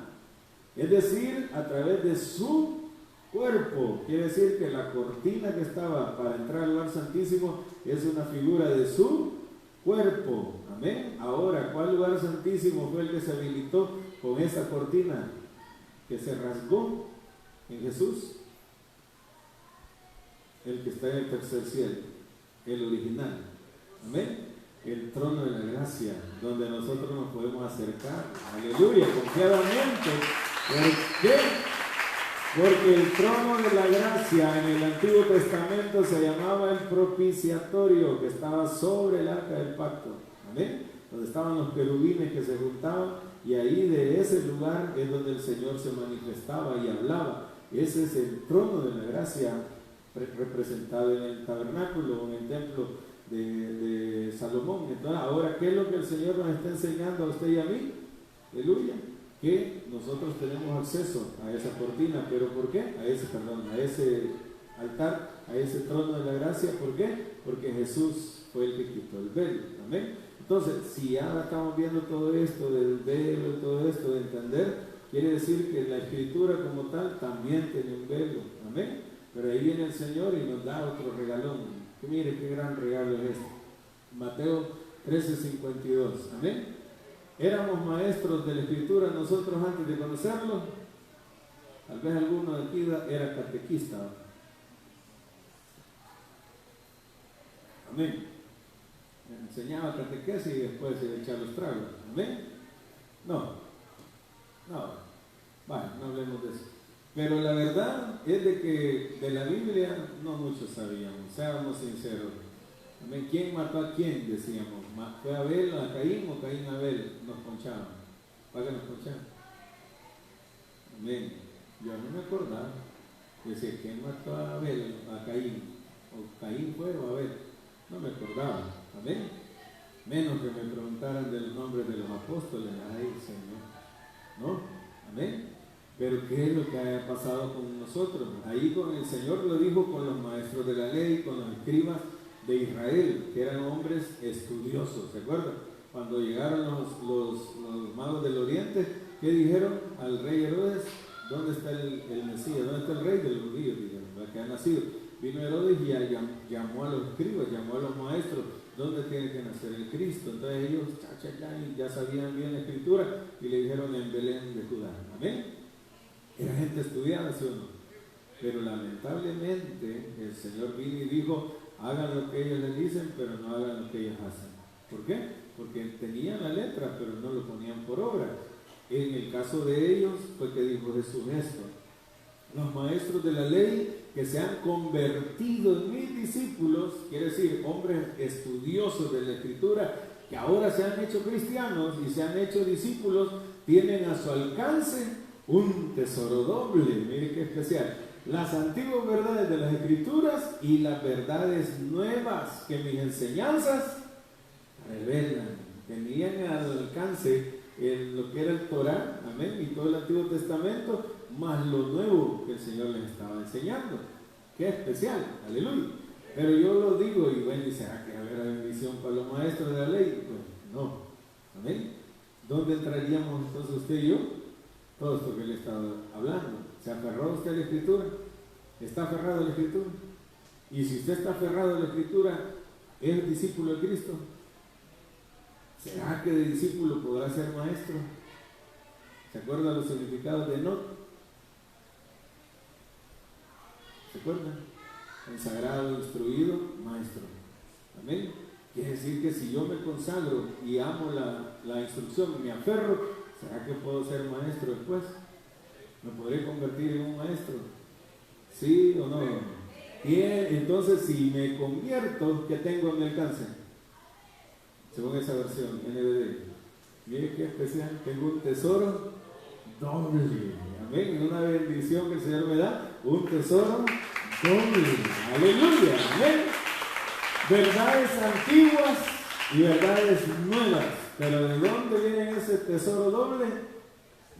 Es decir, a través de su cuerpo. Quiere decir que la cortina que estaba para entrar al lugar santísimo es una figura de su cuerpo. Amén. Ahora, ¿cuál lugar santísimo fue el que se habilitó con esa cortina que se rasgó en Jesús? El que está en el tercer cielo, el original. Amén. El trono de la gracia, donde nosotros nos podemos acercar. Aleluya, confiadamente. ¿Por qué? Porque el trono de la gracia en el Antiguo Testamento se llamaba el propiciatorio, que estaba sobre el arca del pacto. Amén. Donde estaban los querubines que se juntaban, y ahí de ese lugar es donde el Señor se manifestaba y hablaba. Ese es el trono de la gracia representado en el tabernáculo, en el templo de Salomón. Entonces, ahora, ¿qué es lo que el Señor nos está enseñando a usted y a mí? Aleluya. Que nosotros tenemos acceso a esa cortina, pero ¿por qué? A ese altar, a ese trono de la gracia. ¿Por qué? Porque Jesús fue el que quitó el velo. Amén. Entonces, si ya estamos viendo todo esto del velo, todo esto de entender, quiere decir que la Escritura como tal también tiene un velo. Amén. Pero ahí viene el Señor y nos da otro regalón. Que mire qué gran regalo es este. Mateo 13:52. Amén. ¿Éramos maestros de la Escritura nosotros antes de conocerlo? Tal vez alguno de aquí era catequista. Amén. Enseñaba catequesis y después se le echaba los tragos. Amén. No. Vale, no hablemos de eso. Pero la verdad es de que de la Biblia no muchos sabíamos, seamos sinceros. Amén. ¿Quién mató a quién? Decíamos. ¿Fue Abel a Caín o Caín a Abel? Nos ponchaban. ¿Para qué nos ponchaban? Amén. Yo no me acordaba. Decía, ¿quién mató a Abel, a Caín? ¿O Caín fue o Abel? No me acordaba. Amén. Menos que me preguntaran del nombre de los apóstoles. Ay, Señor. ¿No? Amén. Pero ¿qué es lo que ha pasado con nosotros? Ahí con el Señor lo dijo con los maestros de la ley, con los escribas, de Israel, que eran hombres estudiosos, ¿se acuerdan? Cuando llegaron los magos del oriente, ¿qué dijeron al rey Herodes? ¿Dónde está el Mesías? ¿Dónde está el rey de los judíos? Dijeron, el que ha nacido. Vino Herodes y llamó a los escribas, llamó a los maestros, ¿dónde tiene que nacer el Cristo? Entonces ellos ya sabían bien la escritura y le dijeron en Belén de Judá. Amén. Era gente estudiada, ¿sí o no? Pero lamentablemente el Señor vino y dijo, hagan lo que ellos les dicen, pero no hagan lo que ellos hacen. ¿Por qué? Porque tenían la letra, pero no lo ponían por obra. En el caso de ellos fue que dijo Jesús esto: los maestros de la ley que se han convertido en mis discípulos, quiere decir hombres estudiosos de la escritura, que ahora se han hecho cristianos y se han hecho discípulos, tienen a su alcance un tesoro doble. Mire qué especial: las antiguas verdades de las escrituras y las verdades nuevas que mis enseñanzas revelan. Tenían al alcance lo que era el Torá, amén, y todo el Antiguo Testamento, más lo nuevo que el Señor les estaba enseñando. Qué especial, aleluya. Pero yo lo digo, y bueno, dice, que habrá bendición para los maestros de la ley. Pues no, amén. ¿Dónde entraríamos entonces usted y yo? Todo esto que le estaba hablando. ¿Se aferró usted a la Escritura? ¿Está aferrado a la Escritura? Y si usted está aferrado a la Escritura, ¿es discípulo de Cristo? ¿Será que de discípulo podrá ser maestro? ¿Se acuerdan los significados de Enoc? ¿Se acuerdan? Consagrado, instruido, maestro. Amén. Quiere decir que si yo me consagro y amo la instrucción, me aferro, ¿será que puedo ser maestro después? ¿Me podré convertir en un maestro? ¿Sí o no? Y entonces, si me convierto, ¿qué tengo en mi alcance? Según esa versión, NBD. Mire qué especial, tengo un tesoro doble. Amén. Una bendición que el Señor me da, un tesoro doble. Aleluya. Amén. Verdades antiguas y verdades nuevas. Pero ¿de dónde viene ese tesoro doble?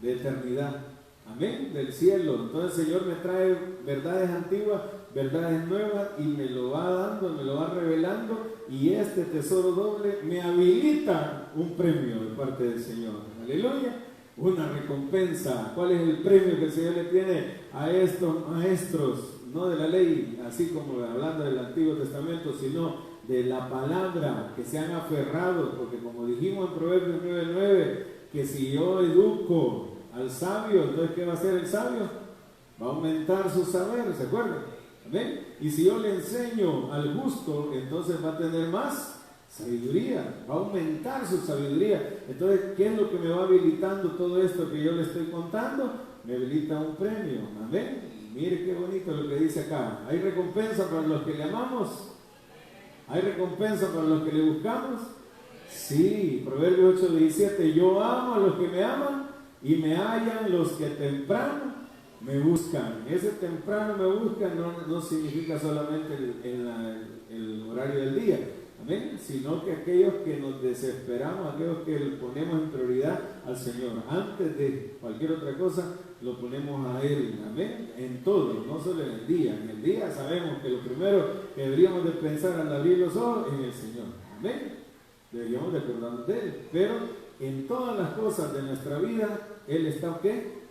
De eternidad. Amén. Del cielo. Entonces el Señor me trae verdades antiguas, verdades nuevas, y me lo va dando, me lo va revelando, y este tesoro doble me habilita un premio de parte del Señor. Aleluya. Una recompensa. ¿Cuál es el premio que el Señor le tiene a estos maestros? No de la ley, así como hablando del Antiguo Testamento, sino de la palabra, que se han aferrado, porque como dijimos en Proverbios 9:9, que si yo educo al sabio, entonces ¿qué va a hacer el sabio? Va a aumentar su saber, ¿se acuerdan? ¿Amén? Y si yo le enseño al justo, entonces va a tener más sabiduría, va a aumentar su sabiduría. Entonces, ¿qué es lo que me va habilitando todo esto que yo le estoy contando? Me habilita un premio, amén. Mire qué bonito lo que dice acá: hay recompensa para los que le amamos, hay recompensa para los que le buscamos. Sí, Proverbios 8:17, yo amo a los que me aman y me hallan los que temprano me buscan. Ese temprano me buscan no significa solamente el horario del día, amén, sino que aquellos que nos desesperamos, aquellos que le ponemos en prioridad al Señor, antes de cualquier otra cosa, lo ponemos a Él, amén, en todo, no solo en el día. En el día sabemos que lo primero que deberíamos de pensar al abrir los ojos es en el Señor, amén, deberíamos de acordarnos de Él, pero en todas las cosas de nuestra vida, Él está, ¿qué?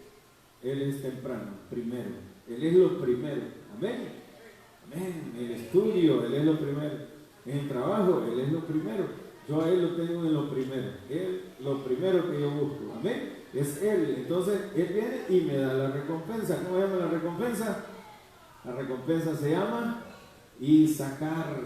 Él es temprano, primero. Él es lo primero. Amén. Amén. En el estudio, Él es lo primero. En el trabajo, Él es lo primero. Yo a Él lo tengo en lo primero. Él, lo primero que yo busco. Amén. Es Él. Entonces, Él viene y me da la recompensa. ¿Cómo se llama la recompensa? La recompensa se llama Isacar.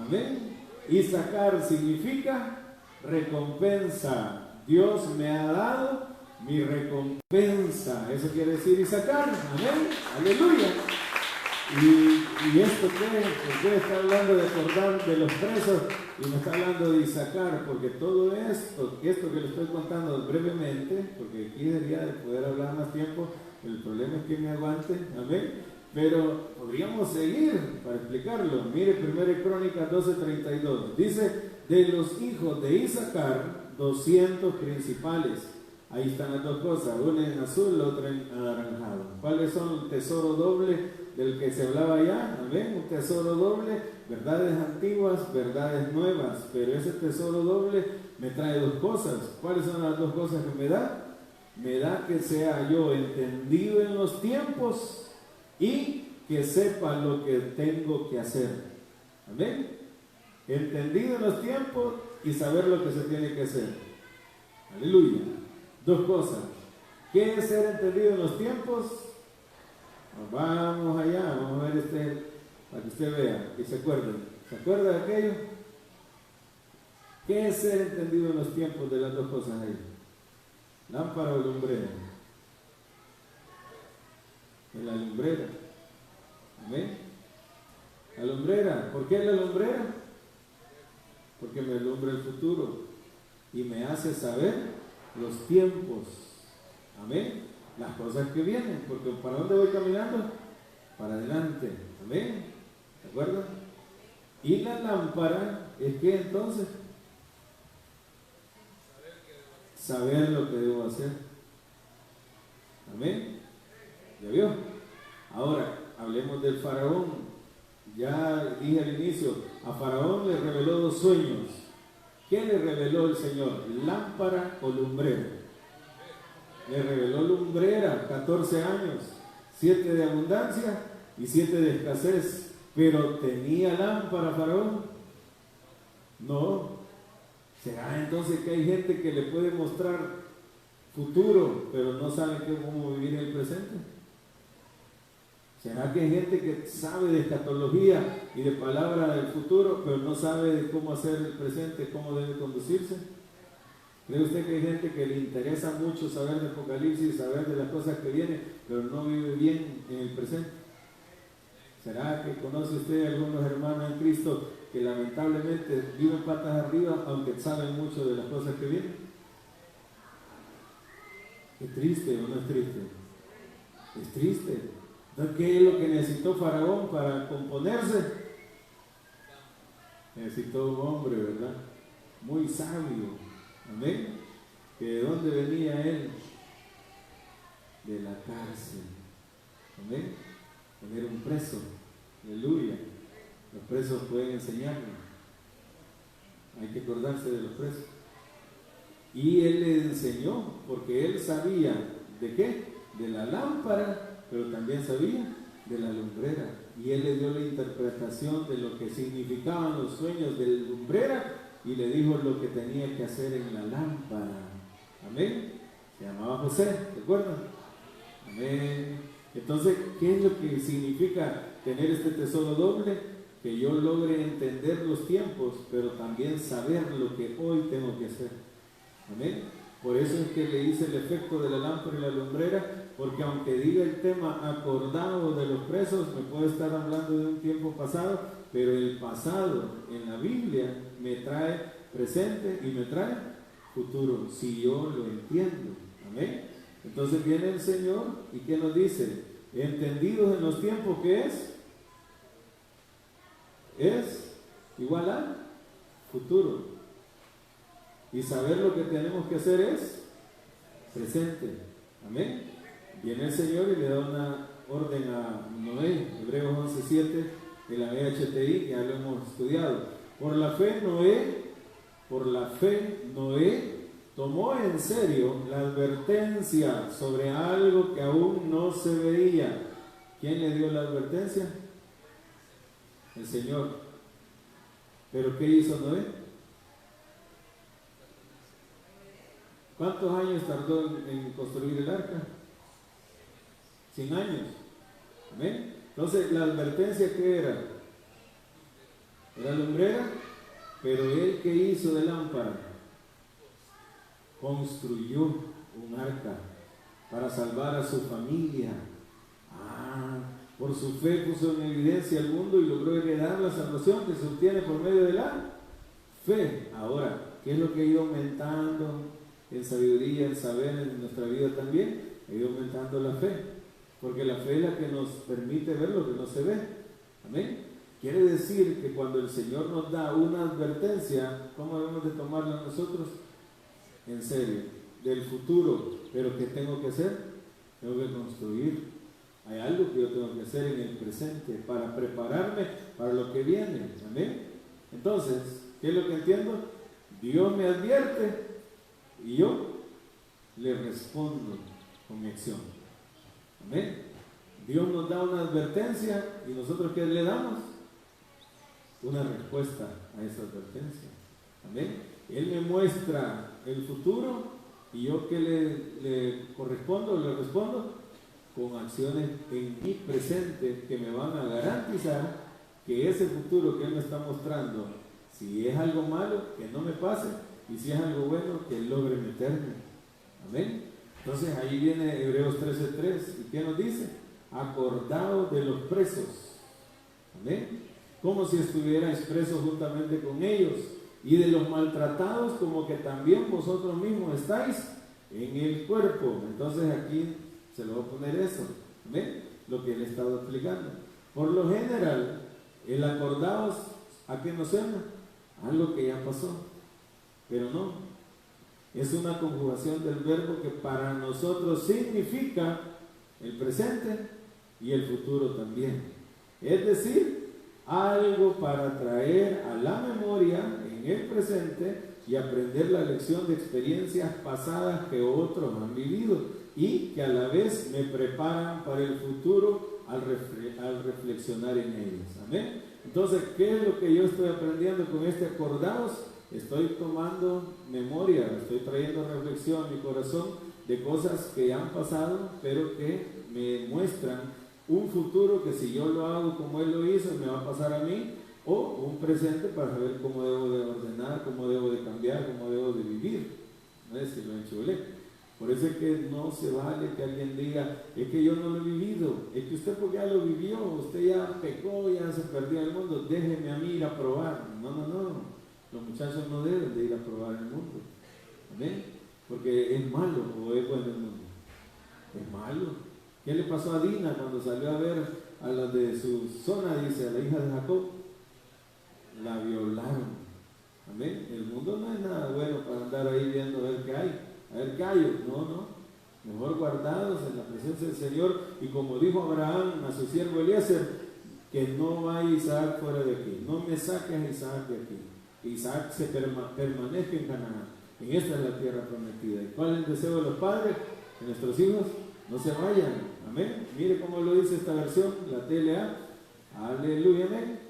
Amén. Isacar significa recompensa. Dios me ha dado mi recompensa. Eso quiere decir Isacar. Amén. Aleluya. Y esto que usted está hablando de acordar de los presos y me está hablando de Isacar, porque todo esto que le estoy contando brevemente, porque aquí debería de poder hablar más tiempo, el problema es que me aguante, amén, pero podríamos seguir para explicarlo. Mire 1 Crónicas 12:32, dice: de los hijos de Isacar, 200 principales. Ahí están las dos cosas, una en azul, la otra en anaranjado. ¿Cuáles son el tesoro doble del que se hablaba allá, amén, un tesoro doble, verdades antiguas, verdades nuevas, pero ese tesoro doble me trae dos cosas. ¿Cuáles son las dos cosas que me da? Me da que sea yo entendido en los tiempos y que sepa lo que tengo que hacer. Amén. Entendido en los tiempos y saber lo que se tiene que hacer. Aleluya. Dos cosas. ¿Qué es ser entendido en los tiempos? Vamos allá, vamos a ver para que usted vea y se acuerde. ¿Se acuerda de aquello? ¿Qué es ser entendido en los tiempos de las dos cosas ahí? ¿Lámpara o lumbrera? En la lumbrera. ¿Amén? La lumbrera. ¿Por qué la lumbrera? Porque me alumbra el futuro y me hace saber los tiempos. Amén. Las cosas que vienen. Porque ¿para dónde voy caminando? Para adelante. Amén. ¿De acuerdo? Y la lámpara es que entonces saber lo que debo hacer. Amén. ¿Ya vio? Ahora, hablemos del faraón. Ya dije al inicio, a Faraón le reveló dos sueños. ¿Qué le reveló el Señor? ¿Lámpara o lumbrera? Le reveló lumbrera, 14 años, 7 de abundancia y 7 de escasez. Pero ¿tenía lámpara Faraón? No. ¿Será entonces que hay gente que le puede mostrar futuro, pero no sabe cómo vivir en el presente? ¿Será que hay gente que sabe de escatología y de palabra del futuro, pero no sabe de cómo hacer el presente, cómo debe conducirse? ¿Cree usted que hay gente que le interesa mucho saber de Apocalipsis, saber de las cosas que vienen, pero no vive bien en el presente? ¿Será que conoce usted a algunos hermanos en Cristo que lamentablemente viven patas arriba, aunque saben mucho de las cosas que vienen? ¿Es triste o no es triste? Es triste. Entonces, ¿qué es lo que necesitó Faraón para componerse? Necesitó un hombre, ¿verdad? Muy sabio. Amén. ¿Que de dónde venía él? De la cárcel. Amén. Él era un preso. Aleluya. Los presos pueden enseñarnos. Hay que acordarse de los presos. Y él le enseñó, porque él sabía ¿de qué? De la lámpara, pero también sabía de la lumbrera. Y él le dio la interpretación de lo que significaban los sueños de la lumbrera y le dijo lo que tenía que hacer en la lámpara. Amén. Se llamaba José, ¿de acuerdo? Amén. Entonces, ¿qué es lo que significa tener este tesoro doble? Que yo logre entender los tiempos, pero también saber lo que hoy tengo que hacer. Amén. Por eso es que le hice el efecto de la lámpara y la lumbrera, porque aunque diga el tema acordado de los presos, me puede estar hablando de un tiempo pasado, pero el pasado en la Biblia me trae presente y me trae futuro, si yo lo entiendo. Amén. Entonces viene el Señor y ¿qué nos dice? Entendidos en los tiempos, ¿qué es? Es igual a futuro. Y saber lo que tenemos que hacer es presente. Amén. Viene el Señor y le da una orden a Noé, Hebreos 11:7 de la EHTI, que ya lo hemos estudiado. Por la fe Noé tomó en serio la advertencia sobre algo que aún no se veía. ¿Quién le dio la advertencia? El Señor. ¿Pero qué hizo Noé? ¿Cuántos años tardó en construir el arca? 100 años. ¿Amén? Entonces, la advertencia, ¿qué era? Era lumbrera, pero él, ¿qué hizo de lámpara? Construyó un arca para salvar a su familia. Por su fe puso en evidencia al mundo y logró heredar la salvación que se obtiene por medio de la fe. Ahora, ¿qué es lo que ha ido aumentando en sabiduría, en saber en nuestra vida también? Ha ido aumentando la fe, porque la fe es la que nos permite ver lo que no se ve. Amén. Quiere decir que cuando el Señor nos da una advertencia, ¿cómo debemos de tomarla nosotros? En serio, del futuro. ¿Pero qué tengo que hacer? Tengo que construir Hay algo que yo tengo que hacer en el presente para prepararme para lo que viene. Amén. Entonces, ¿qué es lo que entiendo? Dios me advierte y yo le respondo con mi acción. Amén. Dios nos da una advertencia y nosotros ¿qué le damos? Una respuesta a esa advertencia. Amén. Él me muestra el futuro y yo ¿qué le correspondo? Le respondo con acciones en mi presente que me van a garantizar que ese futuro que Él me está mostrando, si es algo malo, que no me pase, y si es algo bueno, que Él logre meterme. Amén. Entonces ahí viene Hebreos 13:3, ¿y qué nos dice? Acordaos de los presos. Amén. Como si estuvierais presos juntamente con ellos, y de los maltratados, como que también vosotros mismos estáis en el cuerpo. Entonces aquí se lo voy a poner eso. ¿Amén? Lo que él estaba explicando. Por lo general, el acordaos, ¿a qué nos suena? Algo que ya pasó. Pero no. Es una conjugación del verbo que para nosotros significa el presente y el futuro también. Es decir, algo para traer a la memoria en el presente y aprender la lección de experiencias pasadas que otros han vivido y que a la vez me preparan para el futuro al reflexionar en ellas. Amén. Entonces, ¿qué es lo que yo estoy aprendiendo con este acordaos? Estoy tomando memoria, estoy trayendo reflexión a mi corazón de cosas que ya han pasado, pero que me muestran un futuro que si yo lo hago como Él lo hizo, me va a pasar a mí, o un presente para saber cómo debo de ordenar, cómo debo de cambiar, cómo debo de vivir. No es que lo enchulé. Por eso es que no se vale que alguien diga, es que yo no lo he vivido, es que usted porque ya lo vivió, usted ya pecó, ya se perdió en el mundo, déjeme a mí ir a probar. No, no, no, los muchachos no deben de ir a probar el mundo. ¿Amén? Porque es malo o es bueno el mundo. Es malo. ¿Qué le pasó a Dina cuando salió a ver a la de su zona, dice, a la hija de Jacob? La violaron. Amén. El mundo no es nada bueno para andar ahí viendo a ver qué hay. A ver qué hay. No, no. Mejor guardados en la presencia del Señor. Y como dijo Abraham a su siervo Eliezer, que no vaya Isaac fuera de aquí. No me saques a Isaac de aquí. Que Isaac se permanezca en Canaán. En esta es la tierra prometida. ¿Y cuál es el deseo de los padres? Que nuestros hijos no se vayan. Amén. Mire cómo lo dice esta versión, la TLA. Aleluya, amén.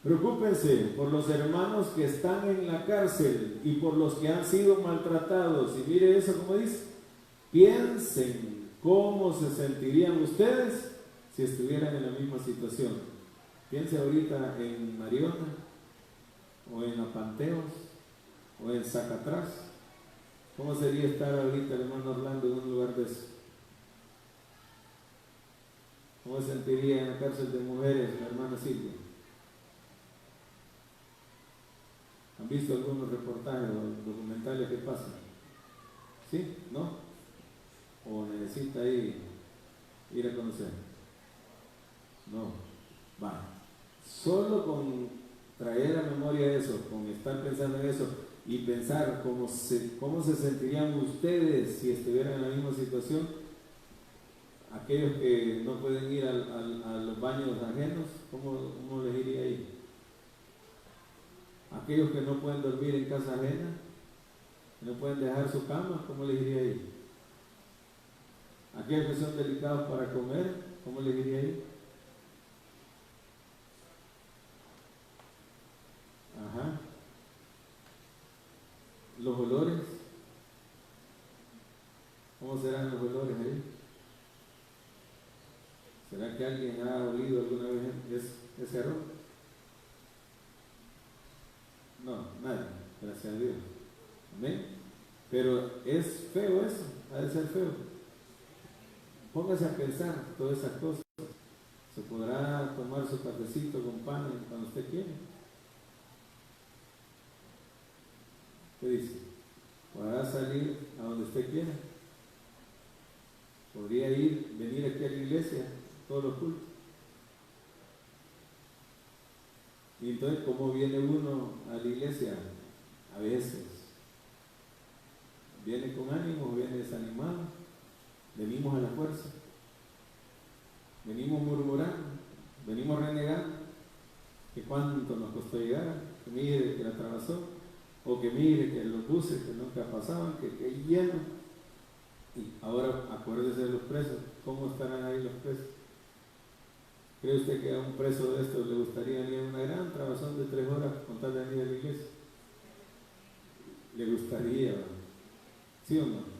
Preocúpense por los hermanos que están en la cárcel y por los que han sido maltratados. Y mire eso como dice. Piensen cómo se sentirían ustedes si estuvieran en la misma situación. Piense ahorita en Mariona, o en Apanteos, o en Zacatraz. ¿Cómo sería estar ahorita el hermano Orlando en un lugar de eso? ¿Cómo se sentiría en la cárcel de mujeres la hermana Silvia? ¿Han visto algunos reportajes o documentales que pasan? ¿Sí? ¿No? ¿O necesita ahí ir a conocer? No. Va. Solo con traer a memoria eso, con estar pensando en eso y pensar cómo se sentirían ustedes si estuvieran en la misma situación, aquellos que no pueden ir a los baños ajenos, ¿cómo les iría ahí? Aquellos que no pueden dormir en casa ajena, que no pueden dejar su cama, ¿cómo les iría ahí? Aquellos que son delicados para comer, ¿cómo les iría ahí? Ajá. Los olores, ¿cómo serán los olores ahí? ¿Será que alguien ha olido alguna vez ese aroma? No, nadie, gracias a Dios. Amén. Pero es feo eso, ha de ser feo. Póngase a pensar todas esas cosas. Se podrá tomar su cafecito con pan cuando usted quiera. ¿Qué dice? Podrá salir a donde usted quiera. Podría venir aquí a la iglesia todos los cultos. Y entonces, ¿cómo viene uno a la iglesia? A veces viene con ánimo, viene desanimado, venimos a la fuerza. venimos murmurando, venimos renegando, que cuánto nos costó llegar, que mire que la atravesó, o que mire que los buses que nunca pasaban, que lleno. Y ahora acuérdese de los presos, ¿cómo estarán ahí los presos? ¿Cree usted que a un preso de estos le gustaría venir a una gran trabazón de 3 horas con tal de venir a la iglesia? Le gustaría, ¿sí o no?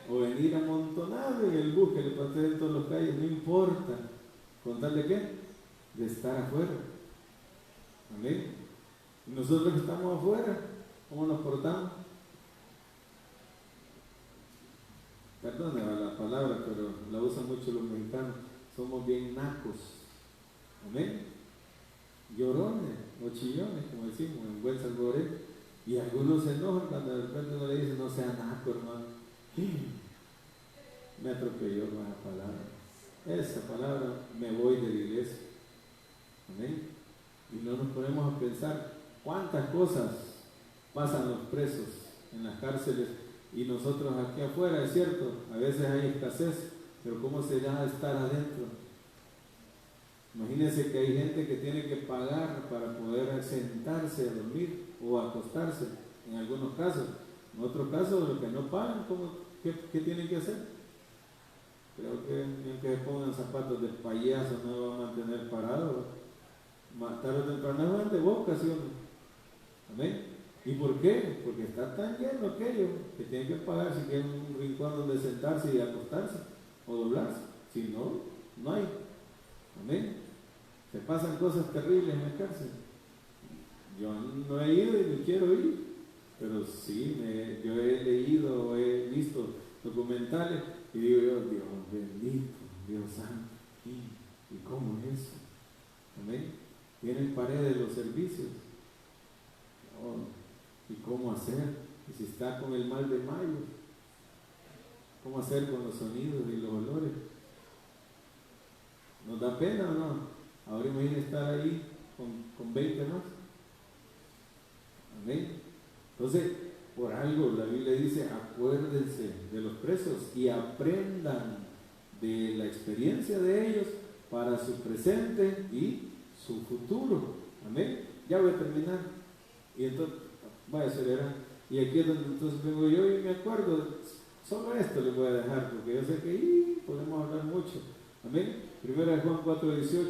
O venir amontonado en el bus que le pasé en todas las calles, no importa, ¿con tal de qué? De estar afuera. Amén. Y nosotros que estamos afuera, ¿cómo nos portamos? Perdone la palabra, pero la usan mucho los mexicanos. Somos bien nacos. Amén. Llorones o chillones, como decimos en buen salvadoreño. Y algunos se enojan cuando de repente uno le dice, no sea naco, hermano. Me atropelló con esa palabra. Esa palabra, me voy de la iglesia. Amén. Y no nos ponemos a pensar cuántas cosas pasan los presos en las cárceles y nosotros aquí afuera, es cierto, a veces hay escasez, pero ¿cómo será estar adentro? Imagínense que hay gente que tiene que pagar para poder sentarse a dormir o acostarse, en algunos casos. En otros casos, los que no pagan, ¿qué tienen que hacer? Creo que ni que se pongan zapatos de payaso no va a mantener parado. Tarde o temprano van de boca, ¿sí o no? Amén. ¿Y por qué? Porque está tan lleno aquello que tienen que pagar si quieren un rincón donde sentarse y acostarse o doblarse. Si no, no hay. Amén. Se pasan cosas terribles en la cárcel. Yo no he ido y ni quiero ir, pero sí, yo he leído, he visto documentales y digo yo, Dios bendito, Dios santo, ¿y cómo es eso? Amén. Tienen paredes los servicios. ¿Y cómo hacer? Y si está con el mal de mayo, ¿cómo hacer con los sonidos y los olores? ¿Nos da pena o no? Ahora imagínense estar ahí con 20 más. Amén. Entonces, por algo la Biblia dice, acuérdense de los presos y aprendan de la experiencia de ellos para su presente y su futuro. Amén. Ya voy a terminar. Y entonces, voy a acelerar. Y aquí es donde entonces vengo yo y me acuerdo, solo esto les voy a dejar, porque yo sé que podemos hablar mucho. Amén. Primera de Juan 4:18.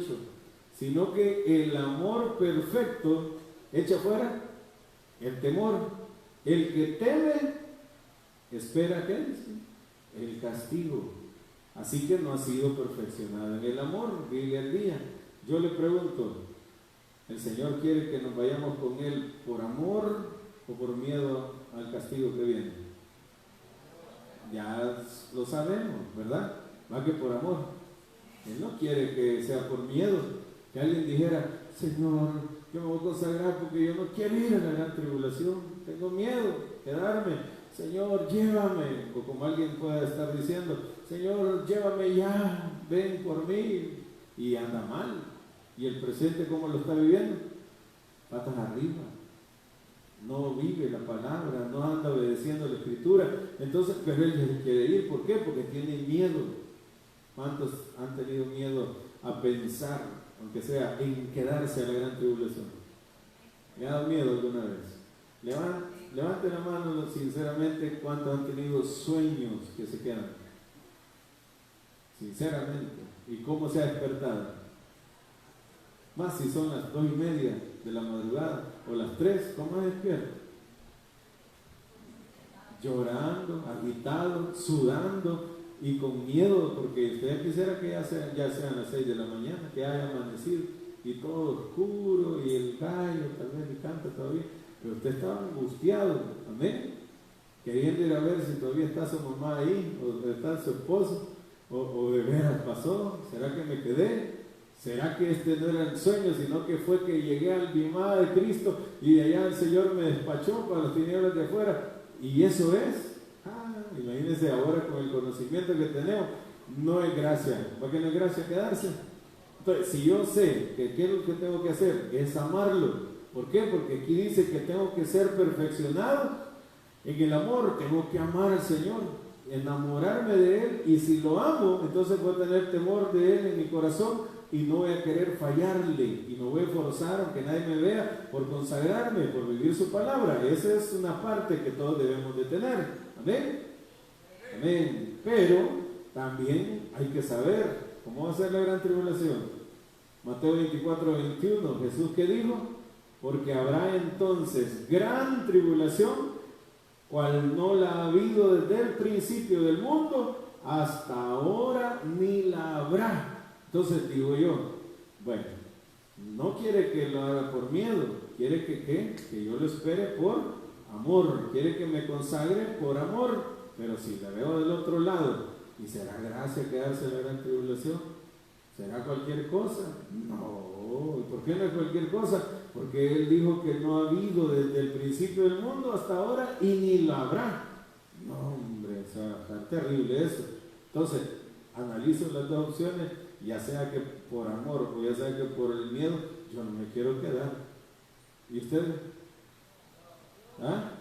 Sino que el amor perfecto echa fuera el temor. El que teme espera ¿qué? El castigo. Así que no ha sido perfeccionado en el amor, vive al día. Yo le pregunto, ¿el Señor quiere que nos vayamos con Él por amor o por miedo al castigo que viene? Ya lo sabemos, ¿verdad? Va que por amor. Él no quiere que sea por miedo. Que alguien dijera, Señor, yo me voy a consagrar porque yo no quiero ir a la gran tribulación, tengo miedo, quedarme, Señor, llévame, o como alguien pueda estar diciendo, Señor, llévame ya, ven por mí, y anda mal, y el presente ¿cómo lo está viviendo? Patas arriba, no vive la palabra, no anda obedeciendo la escritura, entonces, pero él quiere ir, ¿por qué? Porque tiene miedo. ¿Cuántos han tenido miedo a pensar, aunque sea en quedarse a la gran tribulación? ¿Le ha dado miedo alguna vez? Levante la mano sinceramente, ¿cuántos han tenido sueños que se quedan? Sinceramente. ¿Y cómo se ha despertado? Más si son las 2:30 de la madrugada o las 3, ¿cómo se despierta? Llorando, agitado, sudando y con miedo, porque usted quisiera que ya sean las 6 de la mañana, que haya amanecido y todo oscuro y el gallo tal vez le canta todavía, pero usted estaba angustiado, amén, queriendo ir a ver si todavía está su mamá ahí o está su esposo o de veras pasó, ¿será que me quedé? ¿Será que este no era el sueño, sino que fue que llegué al bimá de Cristo y de allá el Señor me despachó para las tinieblas de afuera? Y eso es. Imagínense ahora con el conocimiento que tenemos, no es gracia. ¿Por qué no es gracia quedarse? Entonces, si yo sé que qué es lo que tengo que hacer, es amarlo. ¿Por qué? Porque aquí dice que tengo que ser perfeccionado en el amor, tengo que amar al Señor. enamorarme de Él, y si lo amo, entonces voy a tener temor de Él en mi corazón y no voy a querer fallarle y no voy a forzar, aunque nadie me vea, por consagrarme, por vivir su palabra. Esa es una parte que todos debemos de tener. Amén. Amén. Pero también hay que saber cómo va a ser la gran tribulación. Mateo 24, 21, Jesús ¿qué dijo? Porque habrá entonces gran tribulación, cual no la ha habido desde el principio del mundo hasta ahora, ni la habrá. Entonces digo yo, bueno, no quiere que lo haga por miedo, quiere que yo lo espere por amor, quiere que me consagre por amor, pero si la veo del otro lado, ¿y será gracia quedarse en la gran tribulación? ¿Será cualquier cosa? No. ¿Y por qué no es cualquier cosa? Porque Él dijo que no ha habido desde el principio del mundo hasta ahora y ni lo habrá. No, hombre, o sea, está terrible eso. Entonces, analizo las dos opciones, ya sea que por amor o ya sea que por el miedo, yo no me quiero quedar. ¿Y ustedes? ¿Ah?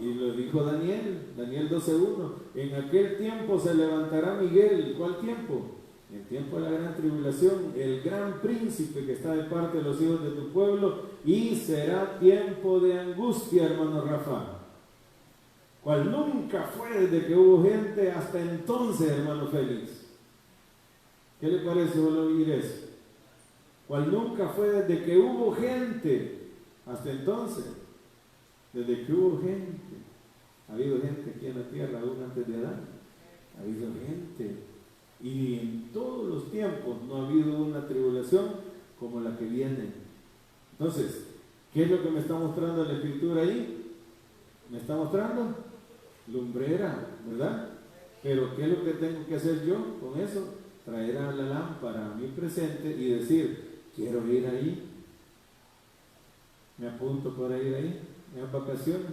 Y lo dijo Daniel 12:1. En aquel tiempo se levantará Miguel. ¿Cuál tiempo? El tiempo de la gran tribulación, el gran príncipe que está de parte de los hijos de tu pueblo, y será tiempo de angustia, hermano Rafa, cual nunca fue desde que hubo gente hasta entonces, hermano Félix. ¿Qué le parece oír eso? Cual nunca fue desde que hubo gente hasta entonces. Desde que hubo gente. Ha habido gente aquí en la tierra aún antes de Adán. Ha habido gente. Y en todos los tiempos no ha habido una tribulación como la que viene. Entonces, ¿qué es lo que me está mostrando la Escritura ahí? Me está mostrando lumbrera, ¿verdad? Pero ¿qué es lo que tengo que hacer yo con eso? Traer a la lámpara a mi presente y decir, quiero ir ahí. Me apunto para ir ahí, en las vacaciones.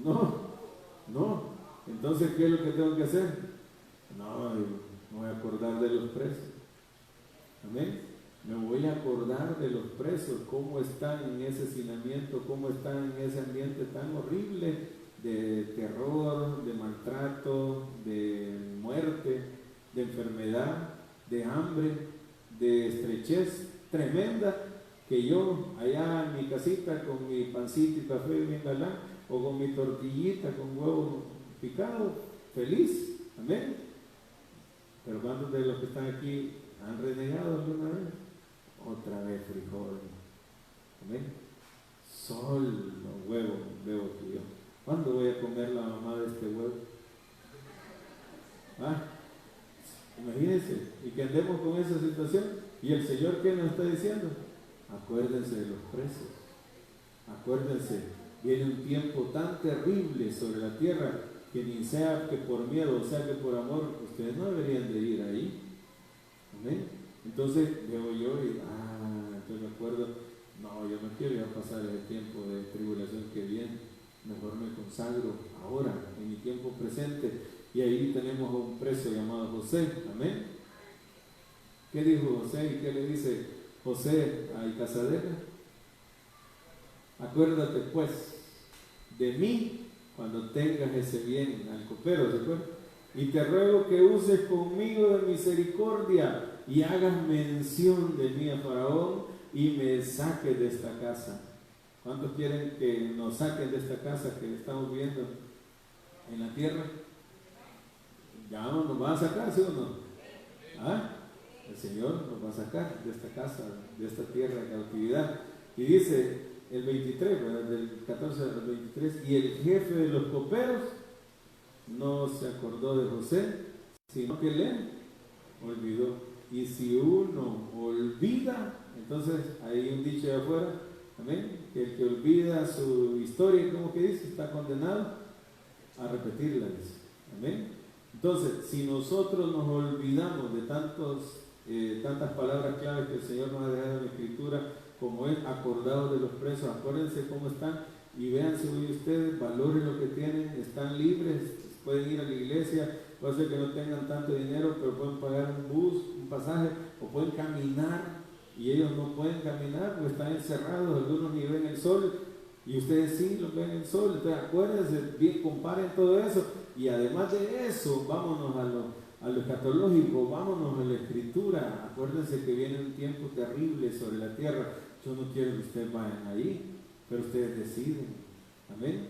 No. Entonces, ¿qué es lo que tengo que hacer? No, me voy a acordar de los presos. Amén. Me voy a acordar de los presos, cómo están en ese hacinamiento, cómo están en ese ambiente tan horrible de terror, de maltrato, de muerte, de enfermedad, de hambre, de estrechez tremenda, que yo allá en mi casita con mi pancito y café bien galán, o con mi tortillita con huevo picado, feliz, amén. Pero ¿cuántos de los que están aquí han renegado alguna vez? Otra vez frijol, amén. Solo huevo veo que yo. ¿Cuándo voy a comer la mamá de este huevo? Imagínense, y que andemos con esa situación. ¿Y el Señor qué nos está diciendo? Acuérdense de los presos, acuérdense. Viene un tiempo tan terrible sobre la tierra que ni sea que por miedo, o sea que por amor, ustedes no deberían de ir ahí. Amén. Entonces veo yo y, entonces me acuerdo, no, yo no quiero ir a pasar ese tiempo de tribulación que viene, mejor me consagro ahora, en mi tiempo presente. Y ahí tenemos a un preso llamado José. Amén. ¿Qué dijo José y qué le dice José a Icasadera? Acuérdate pues de mí cuando tengas ese bien al copero, ¿se acuerda? Y te ruego que uses conmigo de misericordia y hagas mención de mí a Faraón y me saques de esta casa. ¿Cuántos quieren que nos saquen de esta casa que estamos viendo en la tierra? Ya nos van a sacar, ¿sí o no? El Señor nos va a sacar de esta casa, de esta tierra de cautividad. Y dice el 23, del 14 al 23, y el jefe de los coperos no se acordó de José, sino que le olvidó. Y si uno olvida, entonces hay un dicho de afuera, amén, que el que olvida su historia, ¿cómo que dice? Está condenado a repetirla, dice. Amén. Entonces, si nosotros nos olvidamos de tantas palabras claves que el Señor nos ha dejado en la Escritura, como es acordado de los presos, acuérdense cómo están y véanse hoy ustedes, valoren lo que tienen, están libres, pueden ir a la iglesia, puede ser que no tengan tanto dinero, pero pueden pagar un bus, un pasaje, o pueden caminar, y ellos no pueden caminar, pues están encerrados, algunos ni ven el sol, Y ustedes sí lo ven en el sol. Entonces acuérdense, bien, comparen todo eso. Y además de eso, vámonos a lo escatológico, vámonos a la escritura. Acuérdense que viene un tiempo terrible sobre la tierra. Yo no quiero que ustedes vayan ahí, pero ustedes deciden. Amén.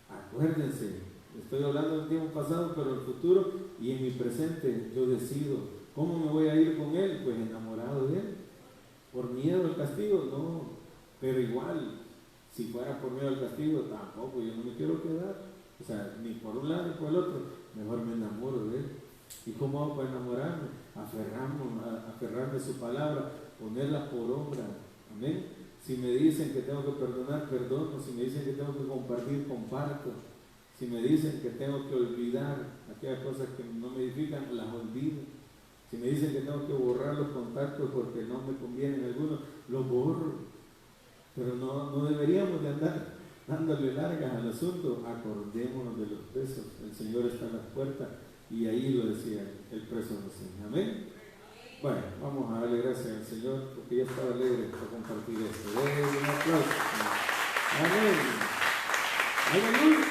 Acuérdense, estoy hablando del tiempo pasado, pero el futuro y en mi presente yo decido. ¿Cómo me voy a ir con Él? Pues enamorado de Él. ¿Por miedo al castigo? No, pero igual, si fuera por miedo al castigo, tampoco, yo no me quiero quedar. O sea, ni por un lado ni por el otro, mejor me enamoro de Él. ¿Y cómo hago para enamorarme? Aferrarme a su palabra, ponerla por obra. Amén. Si me dicen que tengo que perdonar, perdono. Si me dicen que tengo que compartir, comparto. Si me dicen que tengo que olvidar aquellas cosas que no me edifican, las olvido. Si me dicen que tengo que borrar los contactos porque no me convienen algunos, los borro. Pero no deberíamos de andar dándole largas al asunto. Acordémonos de los presos. El Señor está en las puertas y ahí lo decía el preso recién. Amén. Bueno, vamos a darle gracias al Señor porque ya estaba alegre por compartir esto. Denle un aplauso. Amén. Aleluya.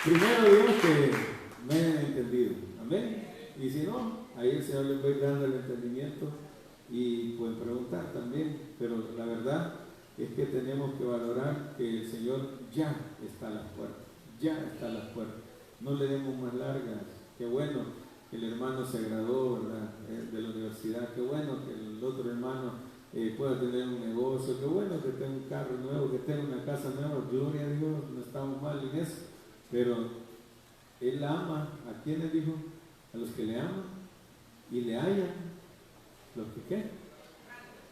Primero Dios que me hayan entendido. Amén. Y si no, ahí el Señor les va a ir dando el entendimiento y pueden preguntar también. Pero la verdad es que tenemos que valorar que el Señor ya está a las puertas. Ya está a las puertas. No le demos más largas. Qué bueno que el hermano se graduó, ¿verdad?, de la universidad. Qué bueno que el otro hermano pueda tener un negocio. Qué bueno que tenga un carro nuevo, que tenga una casa nueva. Gloria a Dios, no estamos mal en eso. Pero Él ama, ¿a quiénes dijo? A los que le aman y le hallan. ¿Los que qué?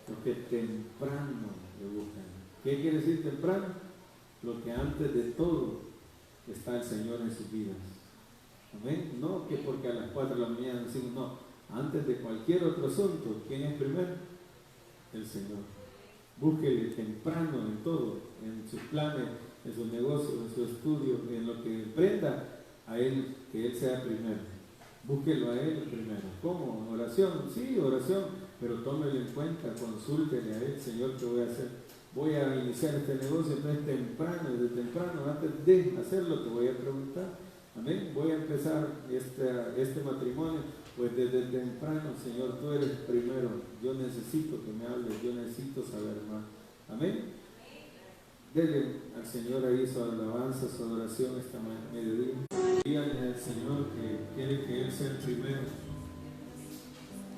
Los que temprano le buscan. ¿Qué quiere decir temprano? Lo que antes de todo está el Señor en sus vidas. Amén. No que porque a las 4 de la mañana decimos, no, antes de cualquier otro asunto, ¿quién es primero? El Señor. Búsquele temprano en todo, en sus planes, en sus negocios, en su estudio, en lo que emprenda, a Él, que Él sea primero. Búsquelo a Él primero. ¿Cómo? ¿Oración? Sí, oración, pero tómelo en cuenta, consúltele a Él, Señor, ¿qué voy a hacer? Voy a iniciar este negocio, entonces temprano, desde temprano, antes de hacerlo, te voy a preguntar. Amén. Voy a empezar este matrimonio, pues desde temprano, Señor, tú eres primero. Yo necesito que me hables, yo necesito saber más. Amén. Dele al Señor ahí su alabanza, su adoración esta mediodía. Díganle al Señor que quiere que Él sea el primero,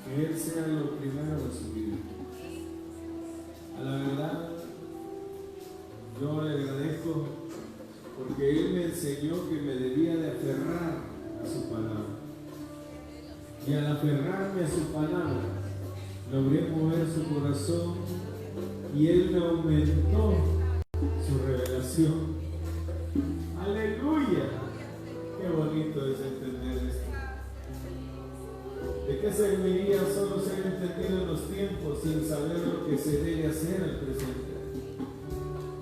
que Él sea lo primero de su vida. A la verdad, yo le agradezco porque Él me enseñó que me debía de aferrar a su palabra. Y al aferrarme a su palabra, logré mover su corazón y Él me aumentó su revelación. ¡Aleluya! ¡Qué bonito es entender esto! ¿De qué serviría solo ser entendido en los tiempos sin saber lo que se debe hacer al presente?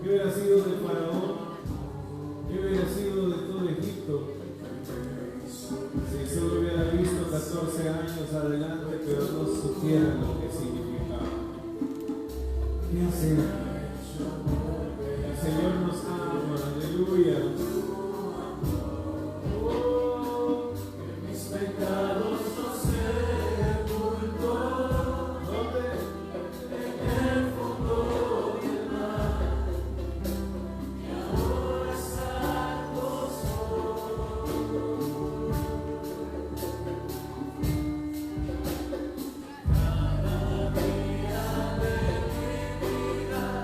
¿Qué hubiera sido de Faraón? ¿Qué hubiera sido de todo Egipto? Si solo hubiera visto 14 años adelante, pero no supiera lo que significaba. ¿Qué hacer? El Señor nos ama, aleluya. Oh, que mis pecados no se sepultó. ¿Dónde? En el fondo del mar. Y ahora salvo soy. Cada día de mi vida.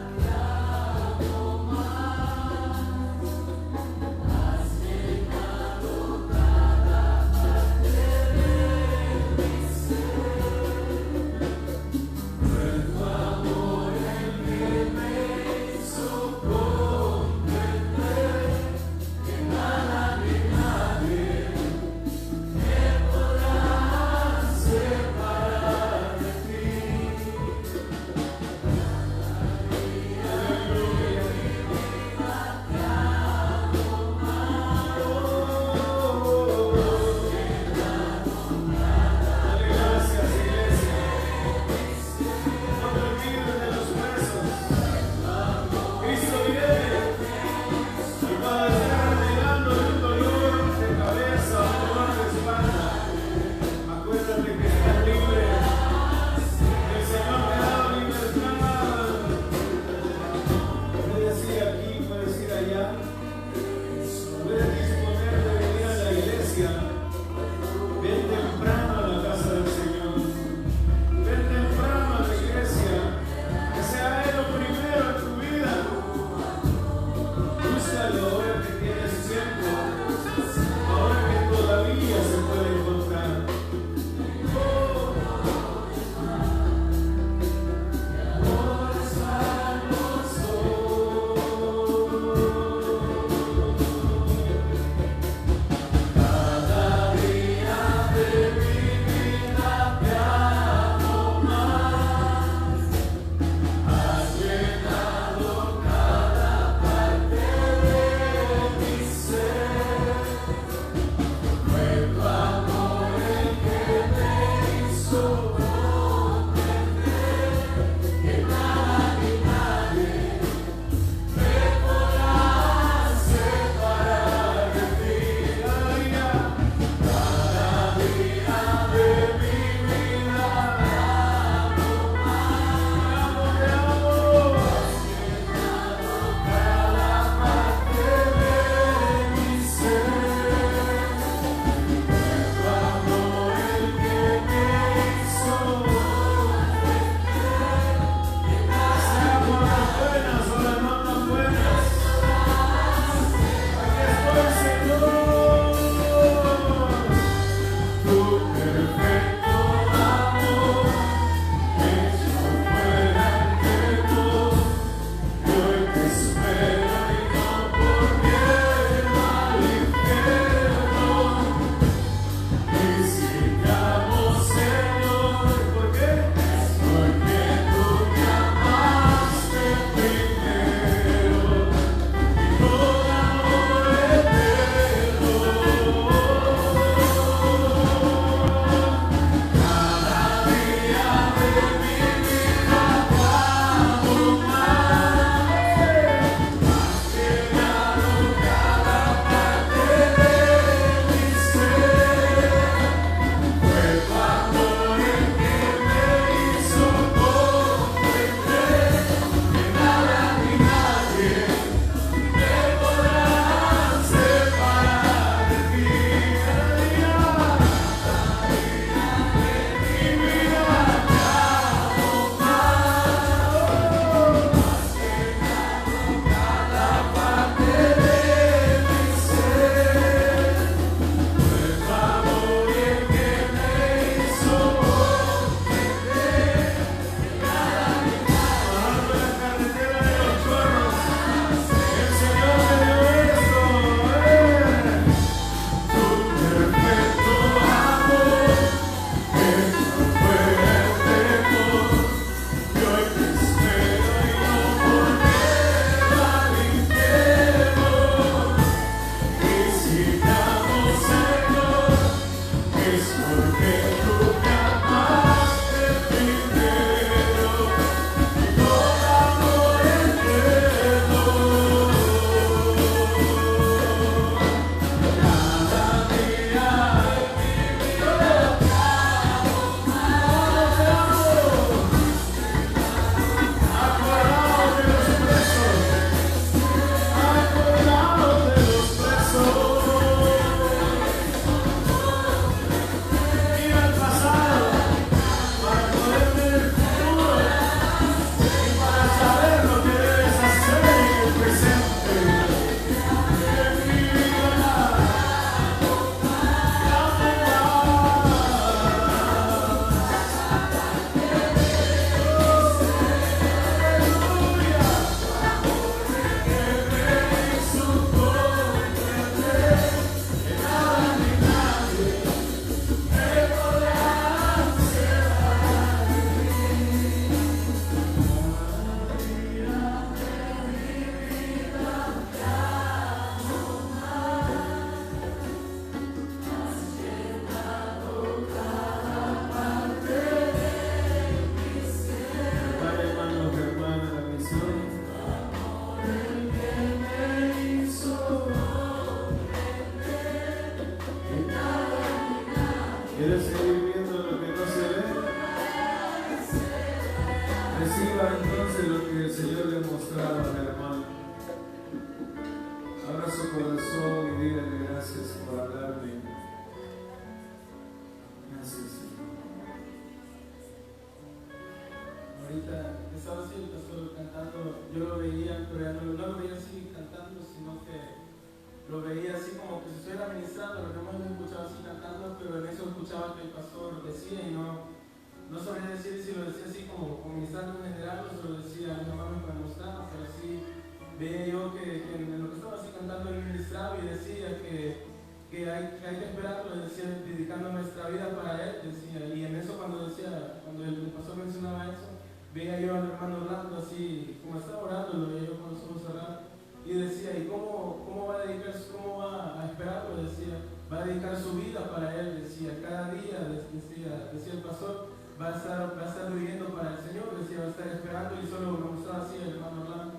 Va a dedicar su vida para él, decía, cada día, decía el pastor, va a estar viviendo para el Señor, decía, va a estar esperando, y solo me mostraba así el hermano Orlando.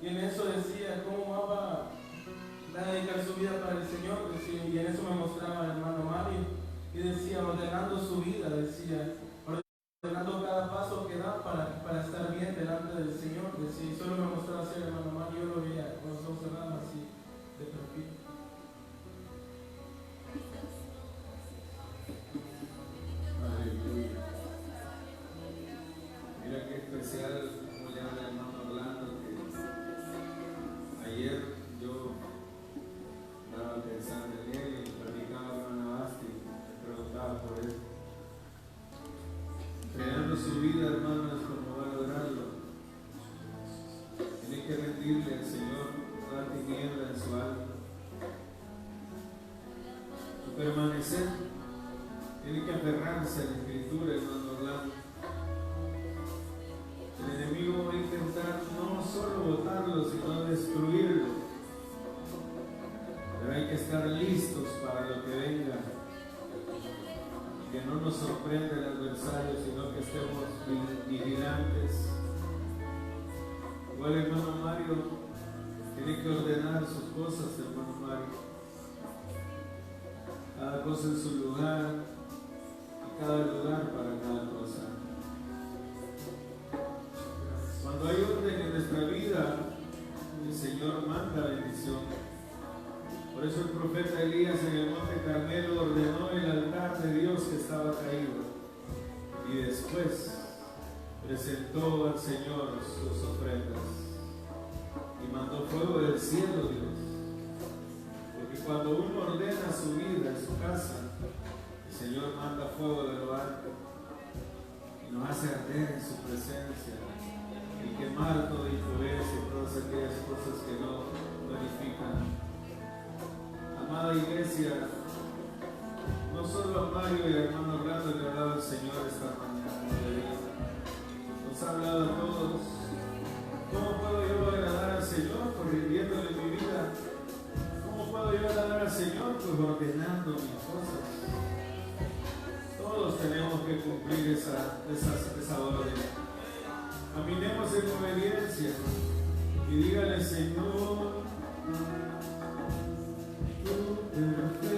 Y en eso decía, ¿cómo va a dedicar su vida para el Señor? Decía, y en eso me mostraba el hermano Mario, y decía, ordenando su vida, decía, ordenando cada paso que da para estar bien delante del Señor, decía, y solo me mostraba así el hermano Mario, yo lo veía con los ojos cerrados así, de perfil. Aleluya. Mira qué especial como le habla el hermano Orlando, que ayer yo estaba pensando en él y platicaba con hermana Basti, me preguntaba por él. Entregando su vida, hermanos, como va a lograrlo. Tiene que rendirle al Señor toda tiniebla en su alma y permanecer. Tiene que aferrarse a la Escritura, hermano Orlando. El enemigo va a intentar no solo botarlo, sino destruirlo. Pero hay que estar listos para lo que venga. Que no nos sorprenda el adversario, sino que estemos vigilantes. Igual hermano Mario tiene que ordenar sus cosas, hermano Mario. Cada cosa en su lugar y cada lugar para cada cosa. Cuando hay orden en nuestra vida, el Señor manda bendición. Por eso el profeta Elías en el monte Carmelo ordenó el altar de Dios que estaba caído y después presentó al Señor sus ofrendas y mandó fuego del cielo, Dios. Porque cuando uno ordena su vida en su casa, el Señor manda fuego de lo alto y nos hace arder en su presencia y quemar toda impureza y todas aquellas cosas que no glorifican. Amada iglesia, no solo a Mario y a hermano Orlando le ha hablado el Señor esta mañana, nos ha hablado a todos. ¿Cómo puedo yo agradar al Señor? Pues rindiéndole mi vida. ¿Cómo puedo yo agradar al Señor? Pues ordenando mis cosas. Todos tenemos que cumplir esa orden. Caminemos en obediencia y dígale, Señor, tú perfecto.